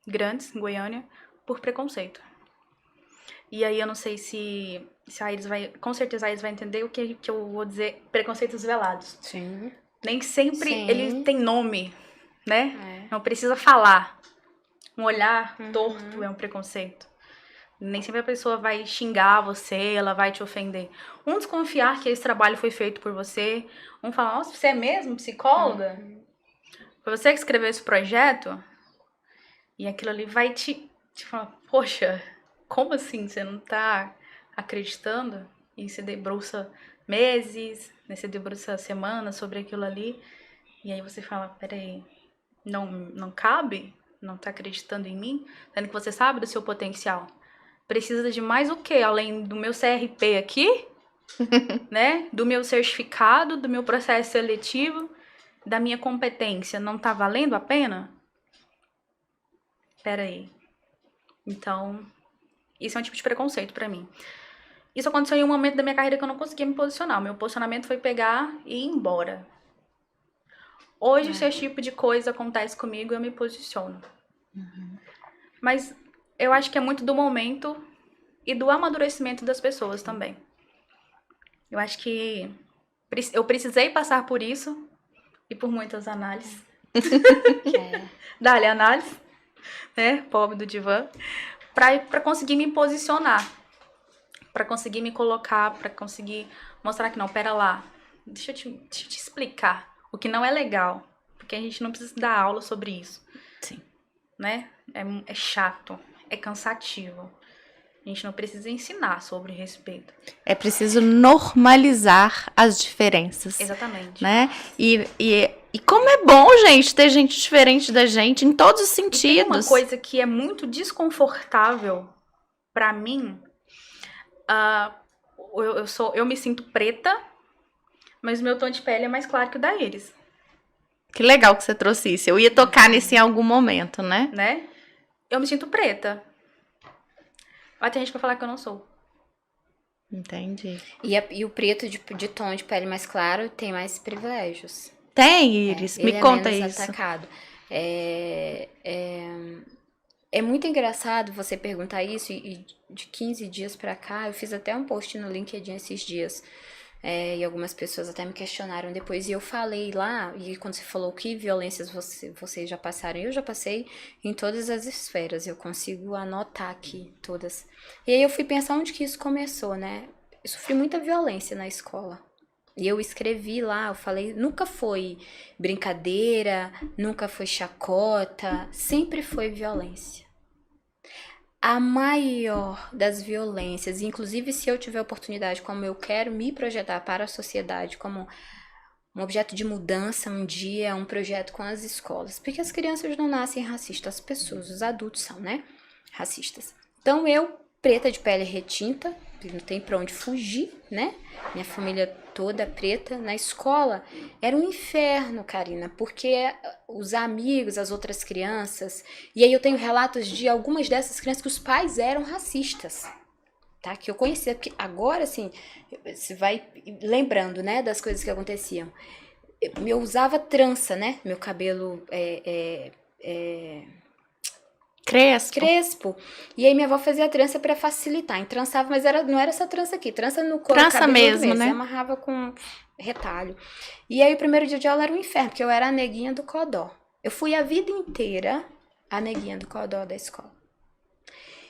grandes, em Goiânia, por preconceito. E aí eu não sei se a Iris vai... Com certeza a Iris vai entender o que eu vou dizer, preconceitos velados. Sim. Nem sempre Sim. ele tem nome, né? Não precisa falar. Um olhar torto é um preconceito. Nem sempre a pessoa vai xingar você, ela vai te ofender. Um desconfiar que esse trabalho foi feito por você. Um falar, nossa, você é mesmo psicóloga? Foi você que escreveu esse projeto? E aquilo ali vai te falar, poxa, como assim? Você não tá acreditando? E você debruça meses, né? Você debruça semanas sobre aquilo ali. E aí você fala, peraí, não cabe? Não tá acreditando em mim? Sendo que você sabe do seu potencial. Precisa de mais o quê? Além do meu CRP aqui, né? Do meu certificado, do meu processo seletivo, da minha competência. Não tá valendo a pena? Peraí. Então, isso é um tipo de preconceito pra mim. Isso aconteceu em um momento da minha carreira que eu não conseguia me posicionar. O meu posicionamento foi pegar e ir embora. Hoje, se esse tipo de coisa acontece comigo, eu me posiciono. Mas eu acho que é muito do momento e do amadurecimento das pessoas também. Eu acho que eu precisei passar por isso e por muitas análises. Dá-lhe análise, né? Pobre do divã. Pra conseguir me posicionar. Pra conseguir me colocar, pra conseguir mostrar que não, pera lá. Deixa eu te explicar o que não é legal. Porque a gente não precisa dar aula sobre isso. Sim. Né? É chato. É cansativo. A gente não precisa ensinar sobre respeito. É preciso normalizar as diferenças. Exatamente. Né? E como é bom, gente, ter gente diferente da gente em todos os sentidos. E tem uma coisa que é muito desconfortável pra mim. Eu me sinto preta, mas o meu tom de pele é mais claro que o da Iris. Que legal que você trouxe isso. Eu ia tocar nisso em algum momento, né? Eu me sinto preta. Mas tem gente que vai falar que eu não sou. Entendi. E o preto de tom de pele mais claro tem mais privilégios. Tem, Iris? Me conta menos isso. Atacado. É muito engraçado você perguntar isso, e de 15 dias pra cá, eu fiz até um post no LinkedIn esses dias, e algumas pessoas até me questionaram depois, e eu falei lá, e quando você falou que violências vocês já passaram, eu já passei em todas as esferas, eu consigo anotar aqui todas. E aí eu fui pensar onde que isso começou, né? Eu sofri muita violência na escola. E eu escrevi lá, eu falei, nunca foi brincadeira, nunca foi chacota, sempre foi violência. A maior das violências, inclusive se eu tiver oportunidade, como eu quero me projetar para a sociedade, como um objeto de mudança um dia, um projeto com as escolas. Porque as crianças não nascem racistas, as pessoas, os adultos são, né? Racistas. Então eu, preta de pele retinta, não tem pra onde fugir, né? Minha família toda preta, na escola era um inferno, Karina, porque os amigos, as outras crianças, e aí eu tenho relatos de algumas dessas crianças que os pais eram racistas, tá? Que eu conhecia, porque agora, assim, você vai lembrando, né, das coisas que aconteciam. Eu usava trança, né? Meu cabelo Crespo. E aí minha avó fazia trança pra facilitar. Entrançava, mas não era essa trança aqui. Trança no couro. Trança mesmo, né? Você amarrava com retalho. E aí o primeiro dia de aula era um inferno, porque eu era a neguinha do codó. Eu fui a vida inteira a neguinha do codó da escola.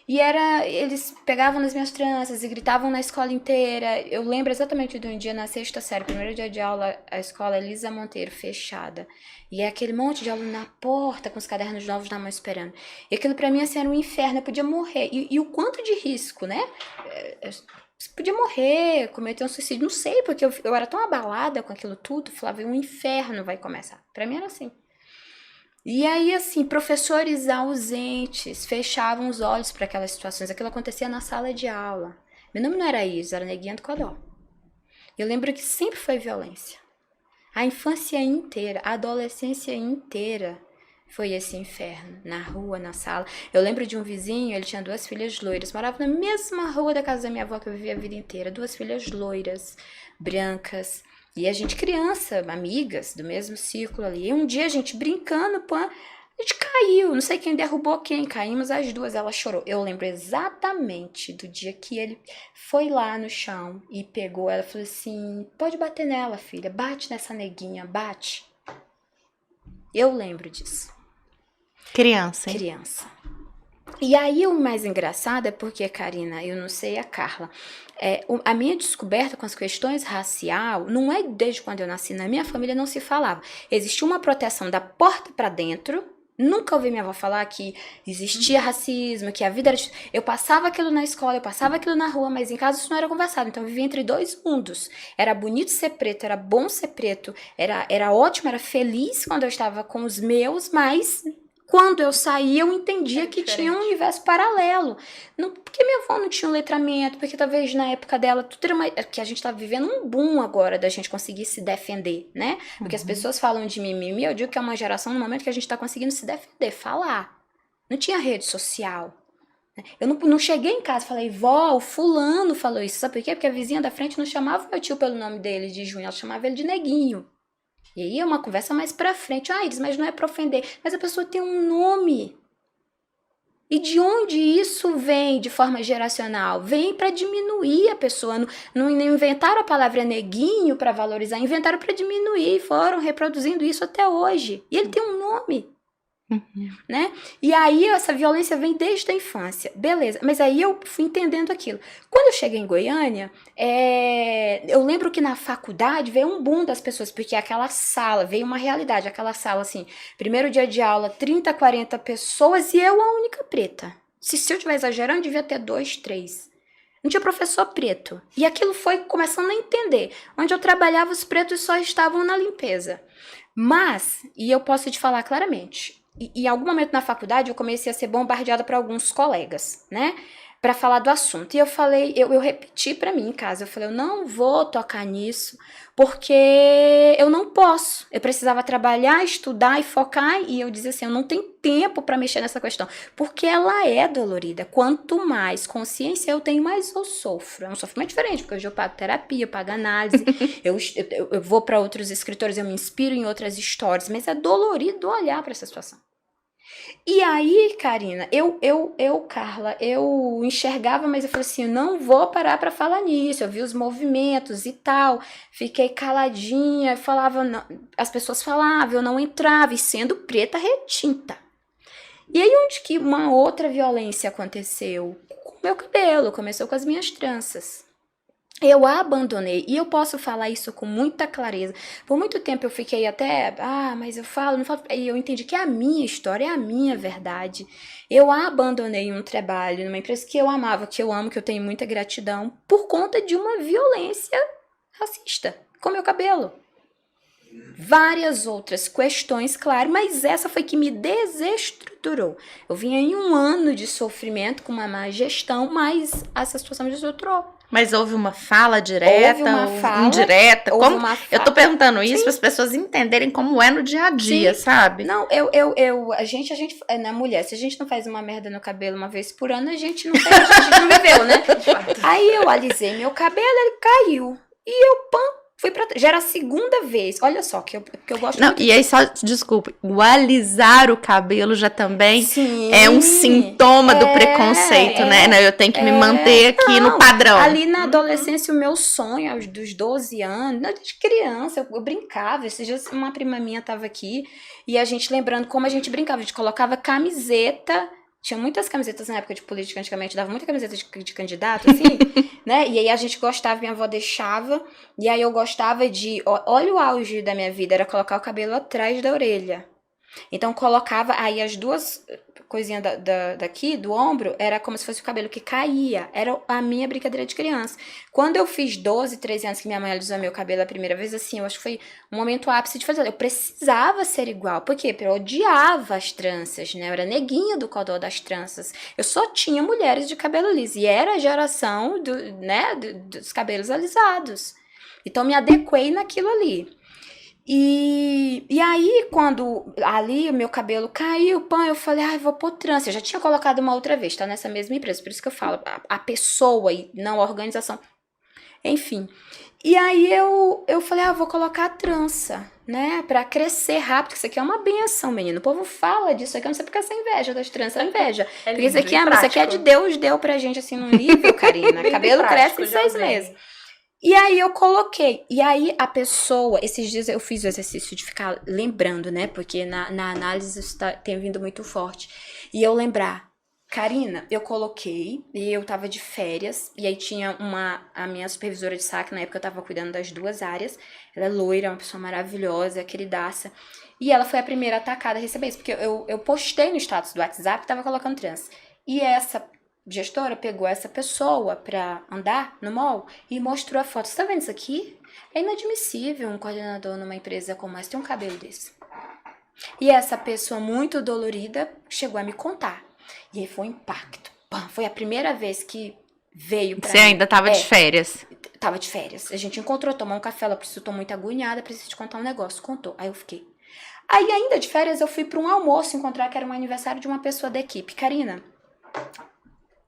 E eles pegavam nas minhas tranças e gritavam na escola inteira. Eu lembro exatamente de um dia na 6ª série, primeiro dia de aula, a escola Elisa Monteiro, fechada. E é aquele monte de aluno na porta, com os cadernos novos na mão esperando. E aquilo pra mim, assim, era um inferno, eu podia morrer. E o quanto de risco, né? Você podia morrer, cometer um suicídio, não sei, porque eu era tão abalada com aquilo tudo, falava, um inferno vai começar. Pra mim era assim. E aí, assim, professores ausentes fechavam os olhos para aquelas situações. Aquilo acontecia na sala de aula. Meu nome não era Iris, era Neguinha do Codó. Eu lembro que sempre foi violência. A infância inteira, a adolescência inteira foi esse inferno. Na rua, na sala. Eu lembro de um vizinho, ele tinha 2 filhas loiras. Morava na mesma rua da casa da minha avó que eu vivia a vida inteira. 2 filhas loiras, brancas. E a gente criança, amigas do mesmo círculo ali. E um dia a gente brincando, pô, a gente caiu. Não sei quem derrubou quem. Caímos as 2, ela chorou. Eu lembro exatamente do dia que ele foi lá no chão e pegou ela e falou assim, pode bater nela, filha. Bate nessa neguinha, bate. Eu lembro disso. Criança, hein? Criança. E aí o mais engraçado é porque, Karina, eu não sei a Carla, a minha descoberta com as questões racial não é desde quando eu nasci. Na minha família não se falava. Existia uma proteção da porta para dentro. Nunca ouvi minha avó falar que existia racismo, que a vida era... Eu passava aquilo na escola, eu passava aquilo na rua, mas em casa isso não era conversado. Então eu vivia entre 2 mundos. Era bonito ser preto, era bom ser preto, era ótimo, era feliz quando eu estava com os meus, mas... Quando eu saí, eu entendia que tinha um universo paralelo. Não, porque minha avó não tinha um letramento, porque talvez na época dela, tudo era que a gente tá vivendo um boom agora da gente conseguir se defender, né? Porque as pessoas falam de mimimi, eu digo que é uma geração no momento que a gente tá conseguindo se defender, falar. Não tinha rede social. Eu não cheguei em casa e falei, vó, o fulano falou isso. Sabe por quê? Porque a vizinha da frente não chamava meu tio pelo nome dele de Junho, ela chamava ele de Neguinho. E aí é uma conversa mais pra frente. Iris, mas não é pra ofender. Mas a pessoa tem um nome. E de onde isso vem de forma geracional? Vem pra diminuir a pessoa. Não inventaram a palavra neguinho pra valorizar, inventaram pra diminuir. Foram reproduzindo isso até hoje. E ele tem um nome. Né? E aí essa violência vem desde a infância, beleza, mas aí eu fui entendendo aquilo. Quando eu cheguei em Goiânia, eu lembro que na faculdade veio um boom das pessoas, porque aquela sala, veio uma realidade, aquela sala assim, primeiro dia de aula, 30, 40 pessoas e eu a única preta. Se eu estiver exagerando, devia ter 2, 3. Não tinha professor preto. E aquilo foi começando a entender. Onde eu trabalhava, os pretos só estavam na limpeza. Mas, e eu posso te falar claramente, em algum momento na faculdade eu comecei a ser bombardeada por alguns colegas, né? Para falar do assunto. E eu falei, eu repeti para mim em casa, eu falei, eu não vou tocar nisso, porque eu não posso. Eu precisava trabalhar, estudar e focar, e eu dizia assim, eu não tenho tempo para mexer nessa questão, porque ela é dolorida. Quanto mais consciência eu tenho, mais eu sofro. É um sofrimento diferente, porque hoje eu pago terapia, eu pago análise, eu vou para outros escritores, eu me inspiro em outras histórias, mas é dolorido olhar para essa situação. E aí, Karina, Carla, eu enxergava, mas eu falei assim, eu não vou parar pra falar nisso. Eu vi os movimentos e tal, fiquei caladinha, falava, não, as pessoas falavam, eu não entrava, e sendo preta retinta. E aí, onde que uma outra violência aconteceu? Com o meu cabelo, começou com as minhas tranças. Eu a abandonei, e eu posso falar isso com muita clareza. Por muito tempo eu fiquei até, mas eu falo, não falo, e eu entendi que é a minha história, é a minha verdade. Eu a abandonei um trabalho numa empresa que eu amava, que eu amo, que eu tenho muita gratidão, por conta de uma violência racista, com meu cabelo. Várias outras questões, claro, mas essa foi que me desestruturou. Eu vinha em um ano de sofrimento com uma má gestão, mas essa situação me desestruturou. Mas houve uma fala direta, houve uma fala, indireta? Houve como? Uma fala. Eu tô perguntando isso para as pessoas entenderem como é no dia a dia, sabe? Não, a gente, na mulher, se a gente não faz uma merda no cabelo uma vez por ano, a gente não não viveu, né? Aí eu alisei meu cabelo, ele caiu. E eu, fui pra... Já era a segunda vez. Olha só, que eu gosto muito. E aí, só, desculpe, o alisar o cabelo já também Sim, é um sintoma do preconceito, né? Eu tenho que me manter aqui no padrão. Ali na adolescência, o meu sonho, dos 12 anos, desde criança, eu brincava. Esses dias uma prima minha tava aqui, e a gente lembrando como a gente brincava. A gente colocava camiseta... Tinha muitas camisetas na época de política, antigamente, dava muita camiseta de candidato, assim, né? E aí a gente gostava, minha avó deixava, e aí eu gostava de... Olha o auge da minha vida, era colocar o cabelo atrás da orelha. Então colocava aí as duas coisinhas daqui, do ombro, era como se fosse o cabelo que caía. Era a minha brincadeira de criança. Quando eu fiz 12, 13 anos que minha mãe alisou meu cabelo a primeira vez, assim, eu acho que foi um momento ápice de fazer. Eu precisava ser igual. Por quê? Porque eu odiava as tranças, né? Eu era neguinha do codó das tranças. Eu só tinha mulheres de cabelo liso. E era a geração dos cabelos alisados. Então me adequei naquilo ali. E aí, quando ali o meu cabelo caiu, eu falei, vou pôr trança. Eu já tinha colocado uma outra vez, tá? Nessa mesma empresa. Por isso que eu falo, a pessoa e não a organização. Enfim. E aí eu falei, vou colocar a trança, né? Pra crescer rápido. Isso aqui é uma benção, menino. O povo fala disso aqui. Eu não sei porque essa inveja das tranças, é inveja. Porque isso aqui é de Deus, deu pra gente assim num nível, Karina. Cabelo cresce em 6 meses. E aí eu coloquei, e aí a pessoa, esses dias eu fiz o exercício de ficar lembrando, né, porque na análise isso tem vindo muito forte, e eu lembrar, Karina, eu coloquei, e eu tava de férias, e aí tinha a minha supervisora de saque, na época eu tava cuidando das 2 áreas, ela é loira, uma pessoa maravilhosa, queridaça, e ela foi a primeira atacada a receber isso, porque eu postei no status do WhatsApp, tava colocando trans, e essa gestora pegou essa pessoa pra andar no mall e mostrou a foto. Você tá vendo isso aqui? É inadmissível um coordenador numa empresa como essa ter um cabelo desse. E essa pessoa muito dolorida chegou a me contar. E aí foi um impacto. Foi a primeira vez que veio pra Você mim. Ainda tava de férias? Tava de férias. A gente encontrou, tomou um café, ela precisou, tô muito agoniada, preciso te contar um negócio. Contou. Aí eu fiquei. Aí ainda de férias eu fui pra um almoço encontrar que era um aniversário de uma pessoa da equipe. Karina,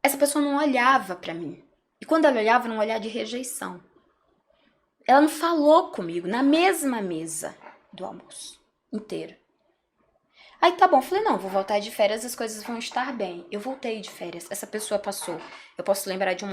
essa pessoa não olhava pra mim. E quando ela olhava, não olhava de rejeição. Ela não falou comigo na mesma mesa do almoço inteiro. Aí tá bom, falei, não, vou voltar de férias, as coisas vão estar bem. Eu voltei de férias, essa pessoa passou. Eu posso lembrar de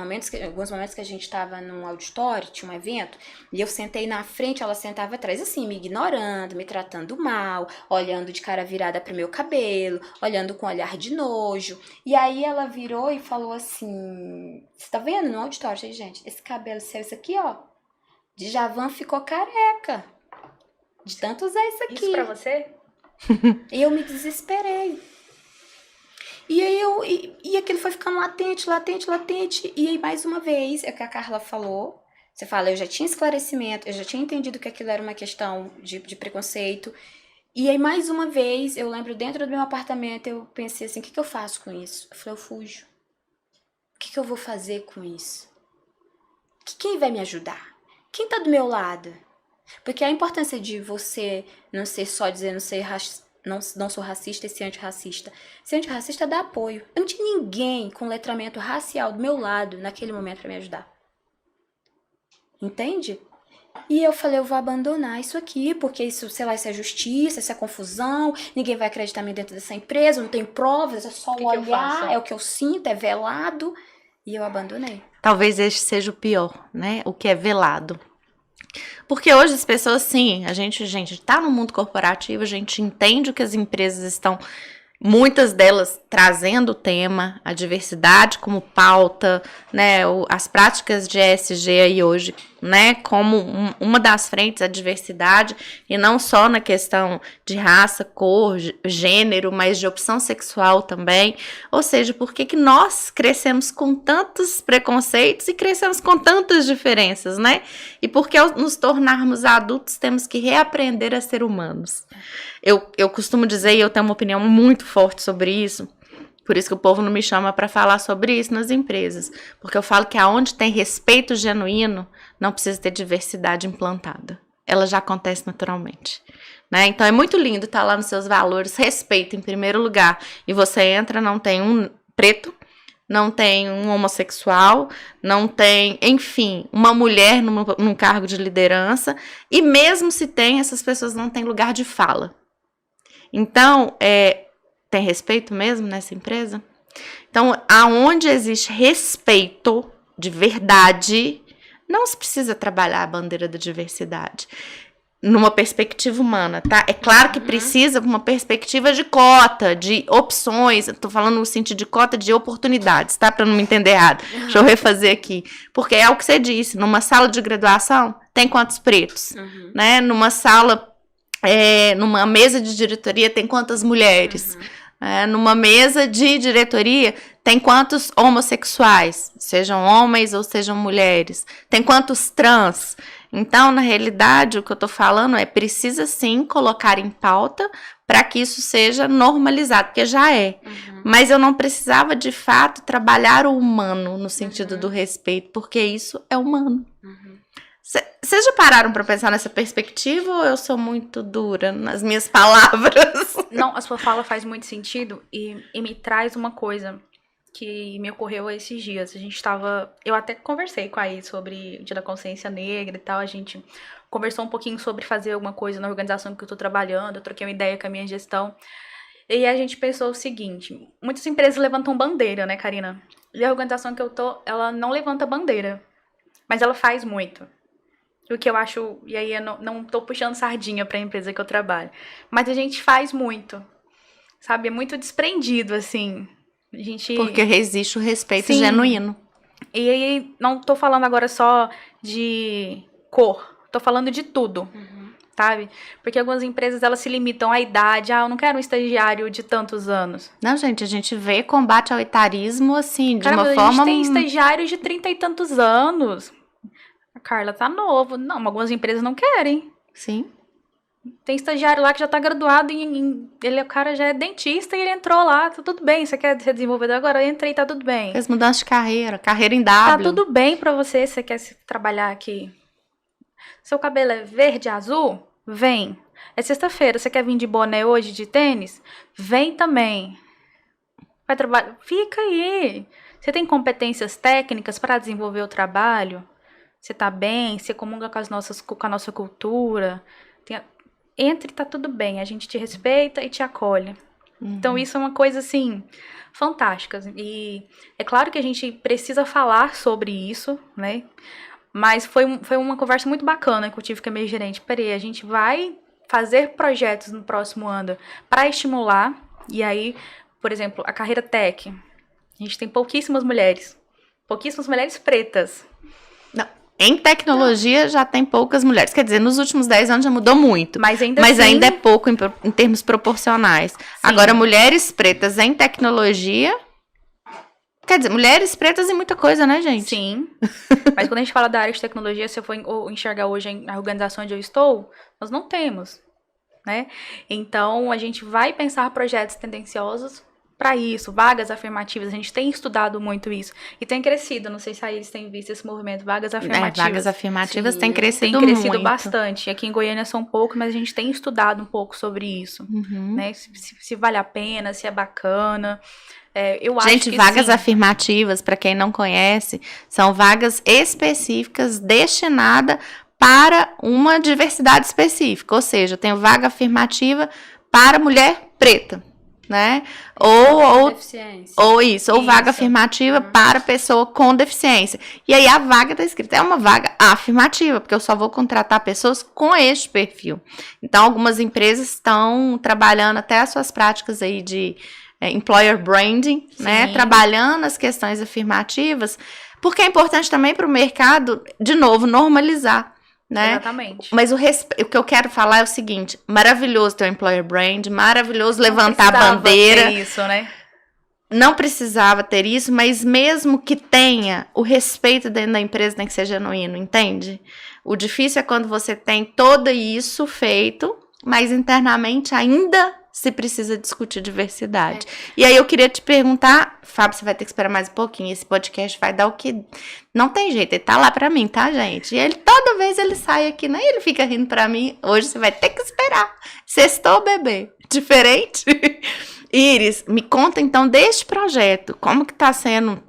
alguns momentos que a gente tava num auditório, tinha um evento, e eu sentei na frente, ela sentava atrás, assim, me ignorando, me tratando mal, olhando de cara virada pro meu cabelo, olhando com um olhar de nojo. E aí ela virou e falou assim, você tá vendo no auditório, gente, esse cabelo seu, isso aqui, ó, Djavan ficou careca, de tanto usar isso aqui. Isso pra você? E eu me desesperei. E aí e aquilo foi ficando latente. E aí, mais uma vez, é o que a Carla falou. Você fala, eu já tinha esclarecimento, eu já tinha entendido que aquilo era uma questão de preconceito. E aí, mais uma vez, eu lembro, dentro do meu apartamento, eu pensei assim, o que eu faço com isso? Eu falei, eu fujo. O que eu vou fazer com isso? Quem vai me ajudar? Quem tá do meu lado? Porque a importância de você não ser só dizendo não sou racista e ser antirracista. Ser antirracista dá apoio. Eu não tinha ninguém com letramento racial do meu lado naquele momento para me ajudar. Entende? E eu falei, eu vou abandonar isso aqui, porque isso, sei lá, isso é justiça, isso é confusão, ninguém vai acreditar em mim dentro dessa empresa, não tem provas, é só o olhar, é o que eu sinto, é velado. E eu abandonei. Talvez este seja o pior, né? O que é velado. Porque hoje as pessoas, sim, a gente tá no mundo corporativo, a gente entende o que as empresas estão, muitas delas trazendo o tema, a diversidade como pauta, né, as práticas de ESG aí hoje, né, como uma das frentes, a diversidade, e não só na questão de raça, cor, gênero, mas de opção sexual também. Ou seja, por que nós crescemos com tantos preconceitos e crescemos com tantas diferenças, né? E porque ao nos tornarmos adultos temos que reaprender a ser humanos. Eu costumo dizer, e eu tenho uma opinião muito forte sobre isso, por isso que o povo não me chama para falar sobre isso nas empresas, porque eu falo que aonde tem respeito genuíno, não precisa ter diversidade implantada. Ela já acontece naturalmente, né? Então é muito lindo estar lá nos seus valores, respeito em primeiro lugar, e você entra, não tem um preto, não tem um homossexual, não tem, enfim, uma mulher num cargo de liderança, e mesmo se tem, essas pessoas não têm lugar de fala. Então, tem respeito mesmo nessa empresa? Então, aonde existe respeito de verdade, não se precisa trabalhar a bandeira da diversidade. Numa perspectiva humana, tá? É claro que precisa uma perspectiva de cota, de opções. Eu tô falando no sentido de cota de oportunidades, tá? Pra não me entender errado. Deixa eu refazer aqui. Porque é o que você disse. Numa sala de graduação, tem quantos pretos? Né? Numa sala... numa mesa de diretoria tem quantas mulheres? Numa mesa de diretoria tem quantos homossexuais? Sejam homens ou sejam mulheres? Tem quantos trans? Então, na realidade, o que eu tô falando precisa sim colocar em pauta para que isso seja normalizado, porque já é. Mas eu não precisava, de fato, trabalhar o humano no sentido do respeito, porque isso é humano. Vocês já pararam para pensar nessa perspectiva ou eu sou muito dura nas minhas palavras? Não, a sua fala faz muito sentido e me traz uma coisa que me ocorreu esses dias. Eu até conversei com a Aí sobre o Dia da Consciência Negra e tal, a gente conversou um pouquinho sobre fazer alguma coisa na organização que eu tô trabalhando, eu troquei uma ideia com a minha gestão, e a gente pensou o seguinte, muitas empresas levantam bandeira, né, Karina? E a organização que eu tô, ela não levanta bandeira, mas ela faz muito. O que eu acho, e aí eu não tô puxando sardinha pra empresa que eu trabalho, mas a gente faz muito, sabe? É muito desprendido, assim. Porque existe o respeito genuíno. E aí, não tô falando agora só de cor, tô falando de tudo, sabe? Porque algumas empresas, elas se limitam à idade, eu não quero um estagiário de tantos anos. Não, gente, a gente vê combate ao etarismo, assim, de uma forma... A gente tem estagiários de 30 e tantos anos. A Carla tá novo. Não, algumas empresas não querem. Sim. Tem estagiário lá que já tá graduado o cara já é dentista e ele entrou lá, tá tudo bem, você quer ser desenvolvedor agora? Eu entrei, tá tudo bem. Fez mudança de carreira em W. Tá tudo bem pra você quer trabalhar aqui. Seu cabelo é verde, azul? Vem. É sexta-feira, você quer vir de boné hoje, de tênis? Vem também. Vai trabalhar? Fica aí. Você tem competências técnicas para desenvolver o trabalho? Você tá bem? Você comunga com a nossa cultura? Entre, tá tudo bem, a gente te respeita e te acolhe. Então isso é uma coisa assim fantástica, e é claro que a gente precisa falar sobre isso, né, mas foi uma conversa muito bacana que eu tive com a minha gerente. Peraí, a gente vai fazer projetos no próximo ano para estimular, e aí, por exemplo, a carreira tech, a gente tem pouquíssimas mulheres pretas. Não, Em tecnologia já tem poucas mulheres. Quer dizer, nos últimos 10 anos já mudou muito. Mas ainda ainda é pouco em termos proporcionais. Sim. Agora, mulheres pretas em tecnologia... Quer dizer, mulheres pretas em muita coisa, né, gente? Sim. Mas quando a gente fala da área de tecnologia, se eu for enxergar hoje na organização onde eu estou, nós não temos, né? Então, a gente vai pensar projetos tendenciosos para isso, vagas afirmativas. A gente tem estudado muito isso. E tem crescido, não sei se aí eles têm visto esse movimento, vagas afirmativas. Vagas afirmativas tem crescido muito. Bastante. Aqui em Goiânia são pouco, mas a gente tem estudado um pouco sobre isso, né? Se vale a pena, se é bacana... eu acho que vagas sim. afirmativas, para quem não conhece, são vagas específicas destinadas para uma diversidade específica. Ou seja, eu tenho vaga afirmativa para mulher preta, né? Ou vaga afirmativa para pessoa com deficiência. E aí a vaga está escrita, é uma vaga afirmativa, porque eu só vou contratar pessoas com este perfil. Então, algumas empresas estão trabalhando até as suas práticas aí de employer branding, né? Trabalhando as questões afirmativas, porque é importante também para o mercado, de novo, normalizar, né? Exatamente. Mas o que eu quero falar é o seguinte, maravilhoso ter o employer brand, maravilhoso levantar a bandeira. Ter isso, né? Não precisava ter isso, mas mesmo que tenha, o respeito dentro da empresa tem que ser genuíno, entende? O difícil é quando você tem todo isso feito, mas internamente ainda se precisa discutir diversidade. E aí eu queria te perguntar, Fábio, você vai ter que esperar mais um pouquinho, esse podcast vai dar o que... Não tem jeito, ele tá lá pra mim, tá, gente? E ele, toda vez ele sai aqui, né? Ele fica rindo pra mim, hoje você vai ter que esperar. Sextou, bebê. Diferente? Iris, me conta então deste projeto, como que tá sendo...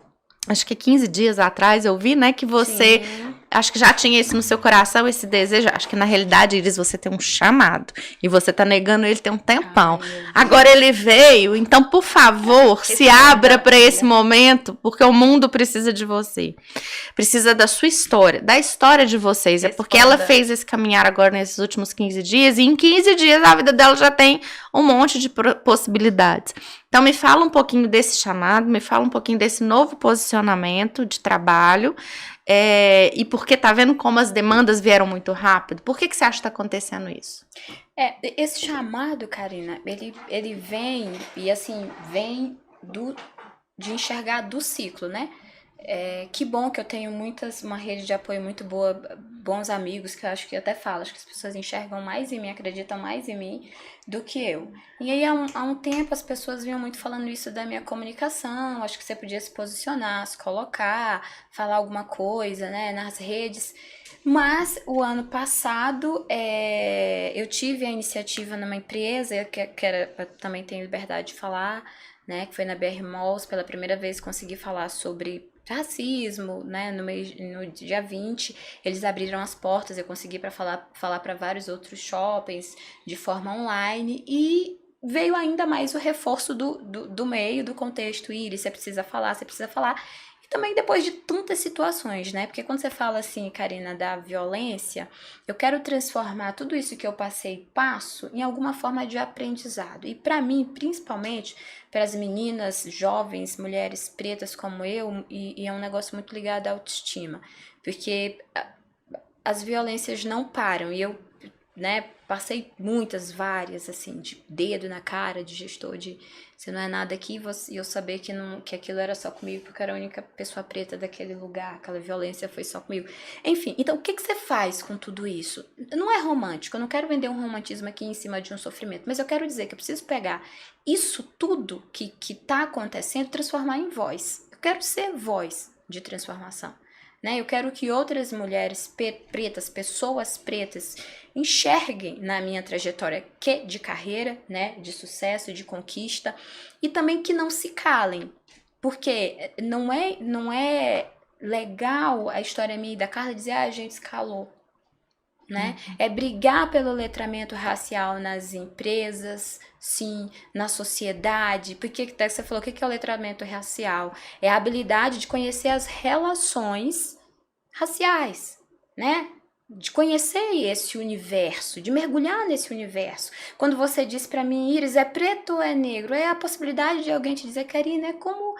Acho que 15 dias atrás eu vi, né, que você... Sim. Acho que já tinha isso no seu coração, esse desejo. Acho que na realidade, Iris, você tem um chamado. E você tá negando ele tem um tempão. Agora ele veio, então, por favor, se abra para esse momento, porque o mundo precisa de você. Precisa da sua história, da história de vocês. É porque ela fez esse caminhar agora nesses últimos 15 dias, e em 15 dias a vida dela já tem um monte de possibilidades. Então, me fala um pouquinho desse chamado, me fala um pouquinho desse novo posicionamento de trabalho, e porque tá vendo como as demandas vieram muito rápido? Por que você acha que tá acontecendo isso? Esse chamado, Karina, ele vem, e assim, vem de enxergar do ciclo, né? Que bom que eu tenho uma rede de apoio muito boa, bons amigos, que eu acho que até falo, acho que as pessoas enxergam mais em mim, acreditam mais em mim do que eu. E aí, há um tempo, as pessoas vinham muito falando isso da minha comunicação, acho que você podia se posicionar, se colocar, falar alguma coisa, né, nas redes. Mas, o ano passado, eu tive a iniciativa numa empresa, que era, eu também tenho liberdade de falar, né, que foi na BR Malls, pela primeira vez consegui falar sobre racismo, né, no dia 20, eles abriram as portas, eu consegui falar para vários outros shoppings de forma online, e veio ainda mais o reforço do meio, do contexto. Iris, você precisa falar, e também depois de tantas situações, né, porque quando você fala assim, Karina, da violência, eu quero transformar tudo isso que eu passei e passo em alguma forma de aprendizado, e para mim, principalmente, para as meninas, jovens, mulheres pretas como eu, e é um negócio muito ligado à autoestima, porque as violências não param, e eu, né, passei várias, assim, de dedo na cara, de gestor, de você não é nada aqui, e eu saber que aquilo era só comigo, porque eu era a única pessoa preta daquele lugar, aquela violência foi só comigo. Enfim, então o que você faz com tudo isso? Não é romântico, eu não quero vender um romantismo aqui em cima de um sofrimento, mas eu quero dizer que eu preciso pegar isso tudo que tá acontecendo e transformar em voz. Eu quero ser voz de transformação. Né? Eu quero que outras mulheres pretas, pessoas pretas, enxerguem na minha trajetória de carreira, né? De sucesso, de conquista, e também que não se calem, porque não é legal a história minha e da Carla dizer, a gente se calou. Né? É brigar pelo letramento racial nas empresas, sim, na sociedade. Porque você falou, o que é o letramento racial? É a habilidade de conhecer as relações raciais, né? De conhecer esse universo, de mergulhar nesse universo. Quando você diz pra mim, Iris, é preto ou é negro? É a possibilidade de alguém te dizer, Karina, é como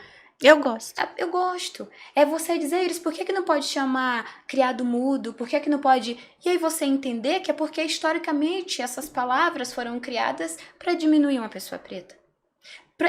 Eu gosto. Eu gosto. É você dizer, Iris, por que não pode chamar criado mudo? Por que não pode... E aí você entender que é porque, historicamente, essas palavras foram criadas para diminuir uma pessoa preta.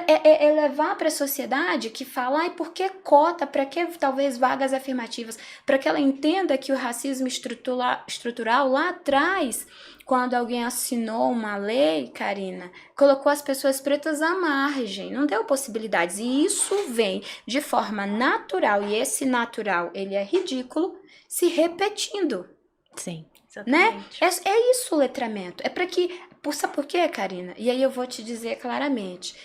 É levar para a sociedade que fala, por que cota, para que talvez vagas afirmativas? Para que ela entenda que o racismo estrutural lá atrás, quando alguém assinou uma lei, Karina, colocou as pessoas pretas à margem, não deu possibilidades. E isso vem de forma natural, e esse natural, ele é ridículo, se repetindo. Sim. Né? É isso o letramento. É para que... Sabe por quê, Karina? E aí eu vou te dizer claramente...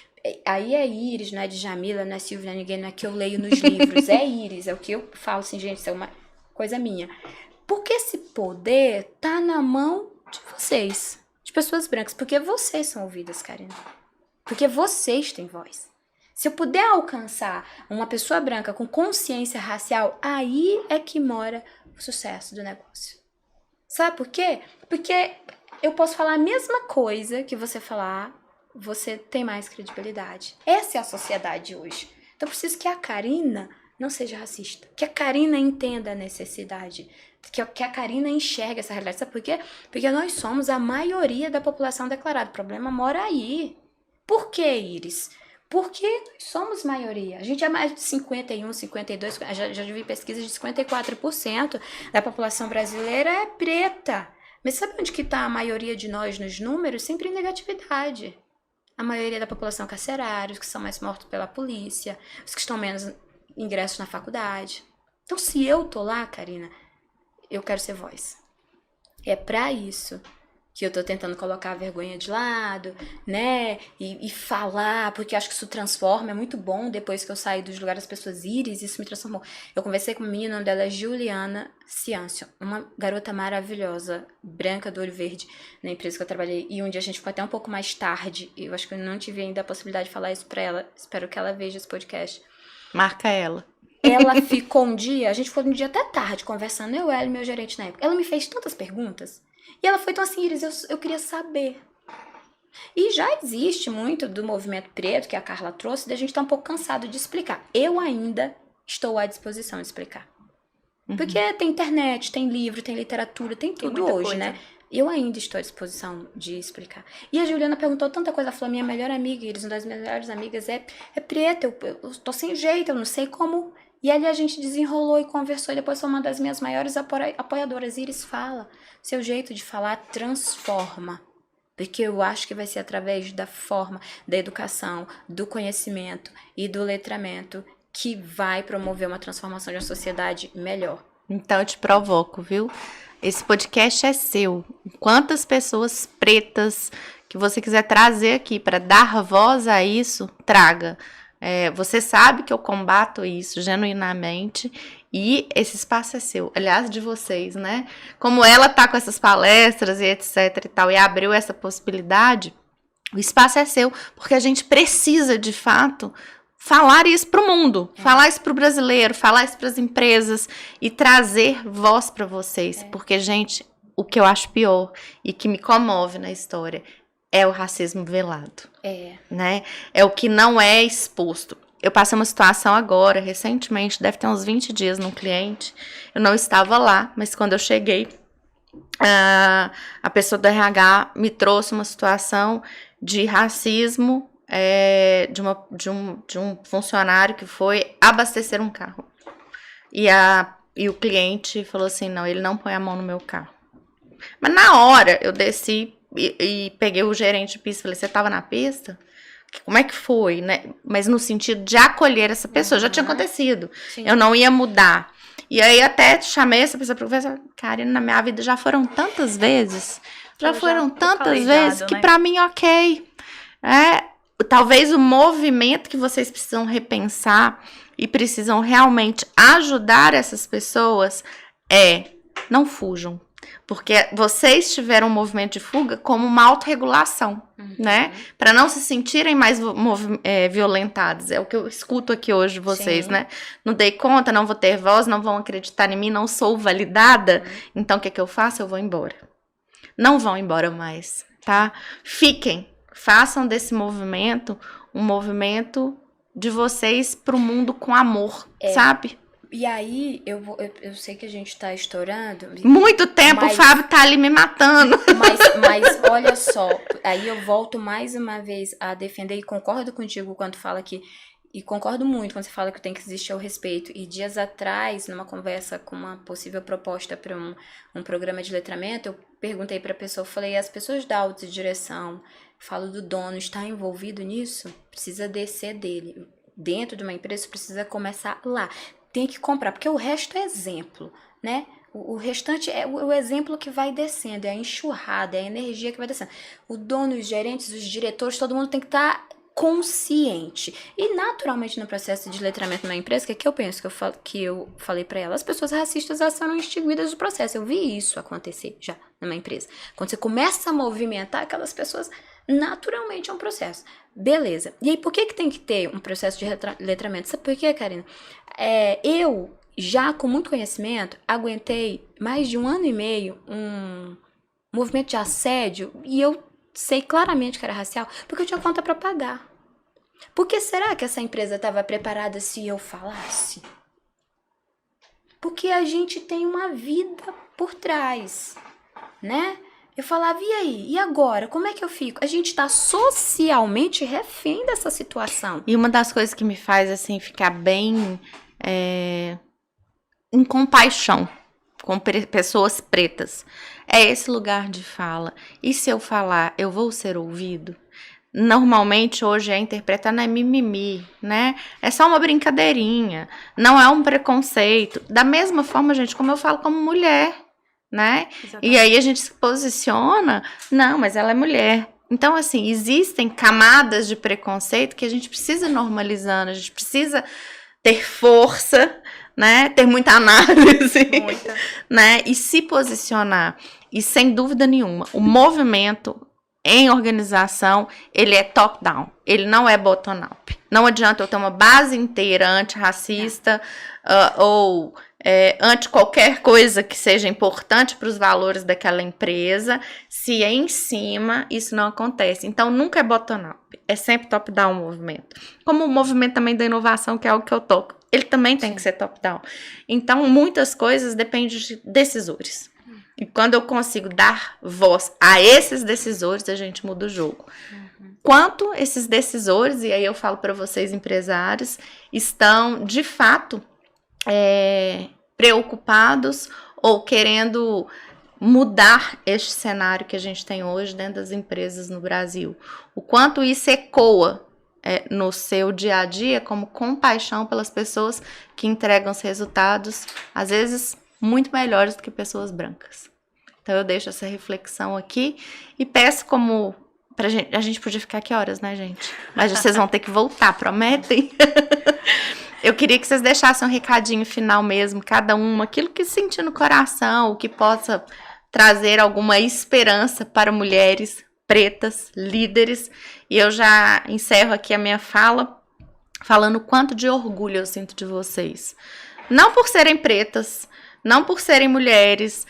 Aí é Iris, não é de Jamila, não é Silvia, ninguém, não é que eu leio nos livros. É Iris, é o que eu falo assim, gente, isso é uma coisa minha. Porque esse poder tá na mão de vocês, de pessoas brancas. Porque vocês são ouvidas, Karina. Porque vocês têm voz. Se eu puder alcançar uma pessoa branca com consciência racial, aí é que mora o sucesso do negócio. Sabe por quê? Porque eu posso falar a mesma coisa que você falar, você tem mais credibilidade. Essa é a sociedade hoje. Então eu preciso que a Karina não seja racista. Que a Karina entenda a necessidade. Que a Karina enxergue essa realidade. Sabe por quê? Porque nós somos a maioria da população declarada. O problema mora aí. Por que, Iris? Porque nós somos maioria. A gente é mais de 51, 52, já vi pesquisa de 54% da população brasileira é preta. Mas sabe onde que está a maioria de nós nos números? Sempre em negatividade. A maioria da população carcerária, os que são mais mortos pela polícia, os que estão menos ingressos na faculdade. Então, se eu tô lá, Karina, eu quero ser voz. É pra isso que eu tô tentando colocar a vergonha de lado, né? E falar, porque eu acho que isso transforma. É muito bom, depois que eu saí dos lugares das pessoas, Iris, isso me transformou. Eu conversei com uma menina, o nome dela é Juliana Ciâncio, uma garota maravilhosa, branca, do olho verde, na empresa que eu trabalhei. E um dia a gente ficou até um pouco mais tarde, e eu acho que eu não tive ainda a possibilidade de falar isso pra ela. Espero que ela veja esse podcast. Marca ela. Ela ficou um dia, a gente ficou um dia até tarde conversando, ela e meu gerente na época. Ela me fez tantas perguntas. E ela foi tão assim, Iris, eu queria saber. E já existe muito do movimento preto que a Carla trouxe, da gente tá um pouco cansado de explicar. Eu ainda estou à disposição de explicar. Porque tem internet, tem livro, tem literatura, tem tudo hoje, coisa, né? Eu ainda estou à disposição de explicar. E a Juliana perguntou tanta coisa, ela falou, minha melhor amiga, Iris, uma das minhas melhores amigas é preta, eu tô sem jeito, eu não sei como... E ali a gente desenrolou e conversou, e depois foi uma das minhas maiores apoiadoras. Iris, fala, seu jeito de falar transforma. Porque eu acho que vai ser através da forma, da educação, do conhecimento e do letramento que vai promover uma transformação de uma sociedade melhor. Então eu te provoco, viu? Esse podcast é seu. Quantas pessoas pretas que você quiser trazer aqui para dar voz a isso, traga. Você sabe que eu combato isso genuinamente e esse espaço é seu, aliás, de vocês, né? Como ela tá com essas palestras e etc e tal, e abriu essa possibilidade, o espaço é seu, porque a gente precisa, de fato, falar isso pro mundo, falar isso pro brasileiro, falar isso pras empresas e trazer voz para vocês, porque, gente, o que eu acho pior e que me comove na história é o racismo velado, né? É o que não é exposto. Eu passei uma situação agora, recentemente, deve ter uns 20 dias num cliente. Eu não estava lá, mas quando eu cheguei, a pessoa do RH me trouxe uma situação de racismo de um funcionário que foi abastecer um carro. E o cliente falou assim, não, ele não põe a mão no meu carro. Mas na hora eu desci e peguei o gerente de pista e falei, você estava na pista? Como é que foi, né? Mas no sentido de acolher essa pessoa, já tinha acontecido. Sim. Eu não ia mudar. E aí até chamei essa pessoa para conversar. Karina, na minha vida já foram tantas vezes, que para mim, ok. Talvez o movimento que vocês precisam repensar e precisam realmente ajudar essas pessoas não fujam. Porque vocês tiveram um movimento de fuga como uma autorregulação, né? Para não se sentirem mais violentados. É o que eu escuto aqui hoje de vocês, né? Não dei conta, não vou ter voz, não vão acreditar em mim, não sou validada. Então, o que eu faço? Eu vou embora. Não vão embora mais, tá? Fiquem, façam desse movimento um movimento de vocês pro mundo com amor, sabe? E aí, eu sei que a gente tá estourando. Muito tempo o Fábio tá ali me matando. Mas olha só, aí eu volto mais uma vez a defender e concordo contigo quando fala que. E concordo muito quando você fala que tem que existir o respeito. E dias atrás, numa conversa com uma possível proposta para um programa de letramento, eu perguntei para a pessoa, falei, as pessoas da autodireção, falo do dono, está envolvido nisso? Precisa descer dele. Dentro de uma empresa, precisa começar lá. Tem que comprar, porque o resto é exemplo, né? O restante é o exemplo que vai descendo, é a enxurrada, é a energia que vai descendo. O dono, os gerentes, os diretores, todo mundo tem que estar consciente. E naturalmente no processo de letramento numa empresa, que eu penso, que eu falei pra ela, as pessoas racistas elas serão extinguidas do processo. Eu vi isso acontecer já numa empresa. Quando você começa a movimentar aquelas pessoas, naturalmente é um processo. Beleza. E aí por que tem que ter um processo de letramento? Sabe por quê, Karina? Eu, já com muito conhecimento, aguentei mais de 1 ano e meio um movimento de assédio e eu sei claramente que era racial porque eu tinha conta para pagar. Por que será que essa empresa estava preparada se eu falasse? Porque a gente tem uma vida por trás, né? Eu falava, e aí? E agora? Como é que eu fico? A gente tá socialmente refém dessa situação. E uma das coisas que me faz, assim, ficar bem em compaixão com pessoas pretas é esse lugar de fala. E se eu falar, eu vou ser ouvido? Normalmente hoje é interpretar, não é mimimi, né? É só uma brincadeirinha, não é um preconceito. Da mesma forma, gente, como eu falo como mulher, né? Exatamente. E aí a gente se posiciona, não, mas ela é mulher. Então, assim, existem camadas de preconceito que a gente precisa ir normalizando, a gente precisa ter força, né? Ter muita análise, né? E se posicionar. E sem dúvida nenhuma, o movimento em organização, ele é top-down, ele não é bottom-up. Não adianta eu ter uma base inteira antirracista ou anti qualquer coisa que seja importante para os valores daquela empresa, se em cima isso não acontece. Então, nunca é bottom-up, é sempre top-down o movimento. Como o movimento também da inovação, que é algo que eu toco, ele também tem que ser top-down. Então, muitas coisas dependem de decisores. E quando eu consigo dar voz a esses decisores, a gente muda o jogo. Quanto esses decisores, e aí eu falo para vocês empresários, estão de fato preocupados ou querendo mudar este cenário que a gente tem hoje dentro das empresas no Brasil. O quanto isso ecoa no seu dia a dia como compaixão pelas pessoas que entregam os resultados, às vezes muito melhores do que pessoas brancas. Então eu deixo essa reflexão aqui e peço como a gente podia ficar aqui horas, né, gente? Mas vocês vão ter que voltar, prometem? Eu queria que vocês deixassem um recadinho final mesmo, cada uma, aquilo que sentir no coração, o que possa trazer alguma esperança para mulheres pretas, líderes. E eu já encerro aqui a minha fala falando o quanto de orgulho eu sinto de vocês. Não por serem pretas, não por serem mulheres,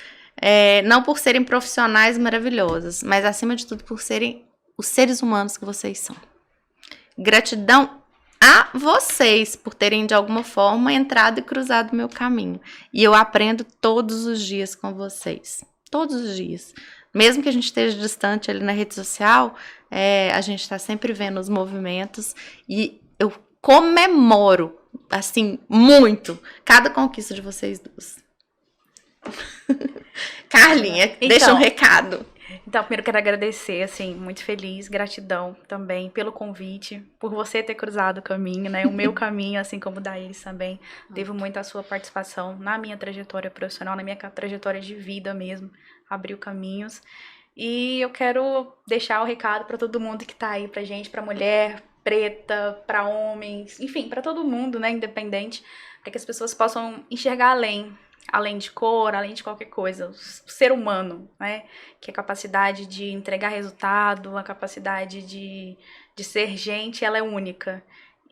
não por serem profissionais maravilhosas, mas acima de tudo por serem os seres humanos que vocês são. Gratidão a vocês por terem de alguma forma entrado e cruzado o meu caminho. E eu aprendo todos os dias com vocês. Todos os dias. Mesmo que a gente esteja distante ali na rede social, a gente está sempre vendo os movimentos e eu comemoro, assim, muito cada conquista de vocês duas. Carlinha, então, deixa um recado. Então, primeiro quero agradecer, assim, muito feliz, gratidão também pelo convite, por você ter cruzado o caminho, né, o meu caminho, assim como o da Iris também. Devo muito a sua participação na minha trajetória profissional, na minha trajetória de vida mesmo, abriu caminhos. E eu quero deixar o recado para todo mundo que tá aí pra gente, pra mulher preta, para homens, enfim, para todo mundo, né, independente, para que as pessoas possam enxergar além de cor, além de qualquer coisa, o ser humano, né, que a capacidade de entregar resultado, a capacidade de ser gente, ela é única.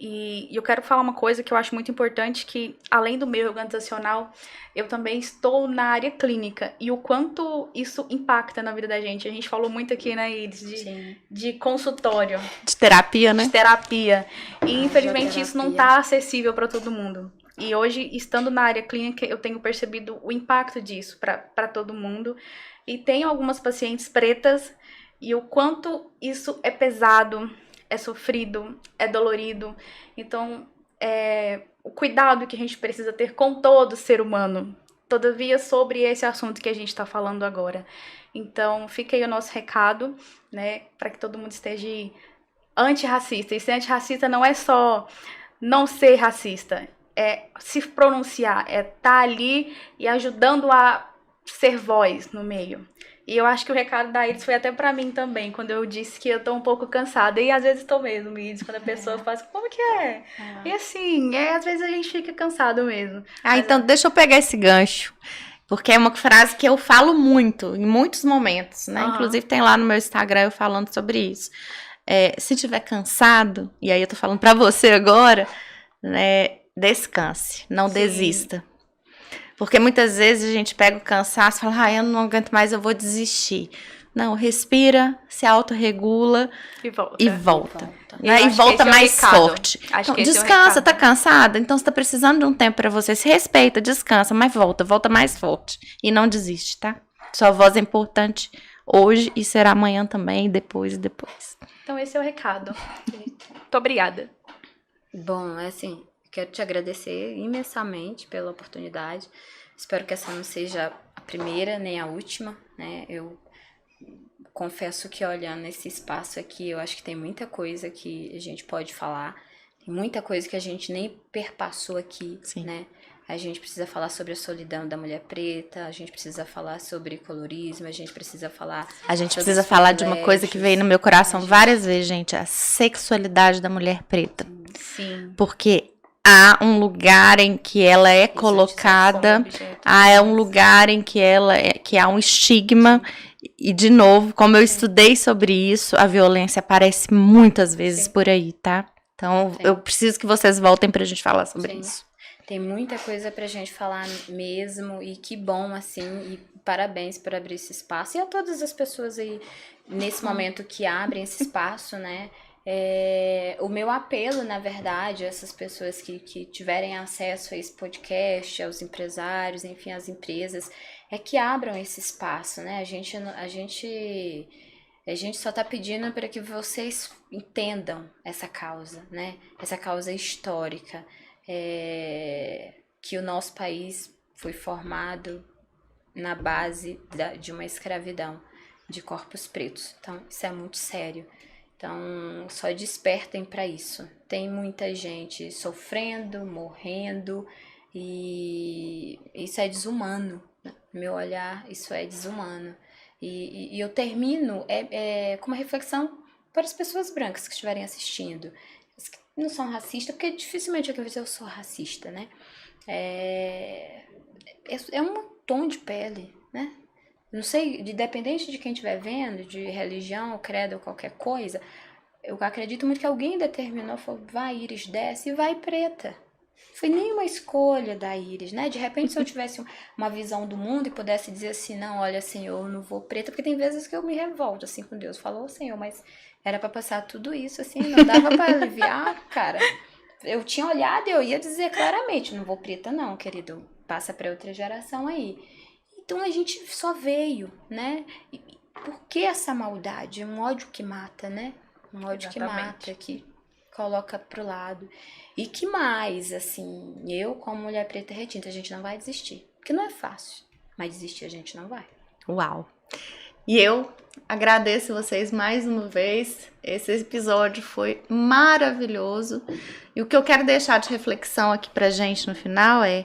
E eu quero falar uma coisa que eu acho muito importante, que além do meio organizacional, eu também estou na área clínica. E o quanto isso impacta na vida da gente. A gente falou muito aqui, né, Iris, de consultório. De terapia, né? De terapia. E infelizmente isso não está acessível para todo mundo. E hoje, estando na área clínica, eu tenho percebido o impacto disso para todo mundo. E tenho algumas pacientes pretas e o quanto isso é pesado, é sofrido, é dolorido. Então, o cuidado que a gente precisa ter com todo ser humano. Todavia, sobre esse assunto que a gente está falando agora. Então, fica aí o nosso recado, né, para que todo mundo esteja antirracista. E ser antirracista não é só não ser racista, é se pronunciar, é estar ali e ajudando a ser voz no meio. E eu acho que o recado da Iris foi até pra mim também, quando eu disse que eu tô um pouco cansada. E às vezes tô mesmo, Iris, quando a pessoa faz, como que é? E assim, às vezes a gente fica cansado mesmo. Então deixa eu pegar esse gancho. Porque é uma frase que eu falo muito, em muitos momentos, né? Inclusive tem lá no meu Instagram eu falando sobre isso. Se tiver cansado, e aí eu tô falando pra você agora, né? Descanse, não desista. Porque muitas vezes a gente pega o cansaço e fala, eu não aguento mais, eu vou desistir. Não, respira, se autorregula e volta. Né? E volta mais forte. Então, descansa, tá cansada? Então você tá precisando de um tempo pra você. Se respeita, descansa, mas volta mais forte. E não desiste, tá? Sua voz é importante hoje e será amanhã também, e depois. Então esse é o recado. Muito obrigada. Bom, assim, quero te agradecer imensamente pela oportunidade. Espero que essa não seja a primeira nem a última, né? Eu confesso que olhando esse espaço aqui, eu acho que tem muita coisa que a gente pode falar. Tem muita coisa que a gente nem perpassou aqui, né? A gente precisa falar sobre a solidão da mulher preta, a gente precisa falar sobre colorismo, a gente precisa falar... A gente precisa falar de uma coisa que veio no meu coração várias vezes, gente, a sexualidade da mulher preta. Sim. Porque há um lugar em que ela é colocada, há um lugar em que que há um estigma, e de novo, como eu estudei sobre isso, a violência aparece muitas vezes por aí, tá? Então, eu preciso que vocês voltem pra gente falar sobre isso. Tem muita coisa pra gente falar mesmo, e que bom, assim, e parabéns por abrir esse espaço. E a todas as pessoas aí, nesse momento, que abrem esse espaço, né? O meu apelo, na verdade, a essas pessoas que tiverem acesso a esse podcast, aos empresários, enfim, às empresas, é que abram esse espaço, né? A gente só tá pedindo para que vocês entendam essa causa, né? Essa causa histórica. Que o nosso país foi formado na base de uma escravidão de corpos pretos. Então, isso é muito sério. Então, só despertem para isso. Tem muita gente sofrendo, morrendo, e isso é desumano. No meu olhar, isso é desumano. E eu termino com uma reflexão para as pessoas brancas que estiverem assistindo. Não são racistas, porque dificilmente eu quero dizer eu sou racista, né? É um tom de pele, né? Não sei, independente de quem estiver vendo, de religião, credo ou qualquer coisa, eu acredito muito que alguém determinou, falou, vai Iris, desce, e vai preta. Foi nenhuma escolha da Iris, né? De repente, se eu tivesse uma visão do mundo e pudesse dizer assim, não, olha, Senhor, eu não vou preta, porque tem vezes que eu me revolto, assim, com Deus. Falou, Senhor, mas era pra passar tudo isso, assim, não dava pra aliviar, cara. Eu tinha olhado e eu ia dizer claramente, não vou preta não, querido, passa pra outra geração aí. Então a gente só veio, né? E por que essa maldade? Um ódio que mata, né? Um ódio que mata, que coloca pro lado. E que mais, assim, eu como mulher preta retinta, a gente não vai desistir. Porque não é fácil, mas desistir a gente não vai. Uau! E eu agradeço vocês mais uma vez. Esse episódio foi maravilhoso. E o que eu quero deixar de reflexão aqui pra gente no final é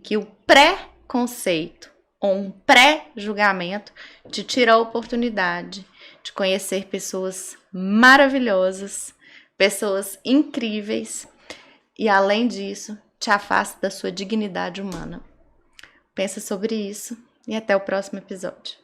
que o pré-conceito ou um pré-julgamento te tira a oportunidade de conhecer pessoas maravilhosas, pessoas incríveis e, além disso, te afasta da sua dignidade humana. Pensa sobre isso e até o próximo episódio.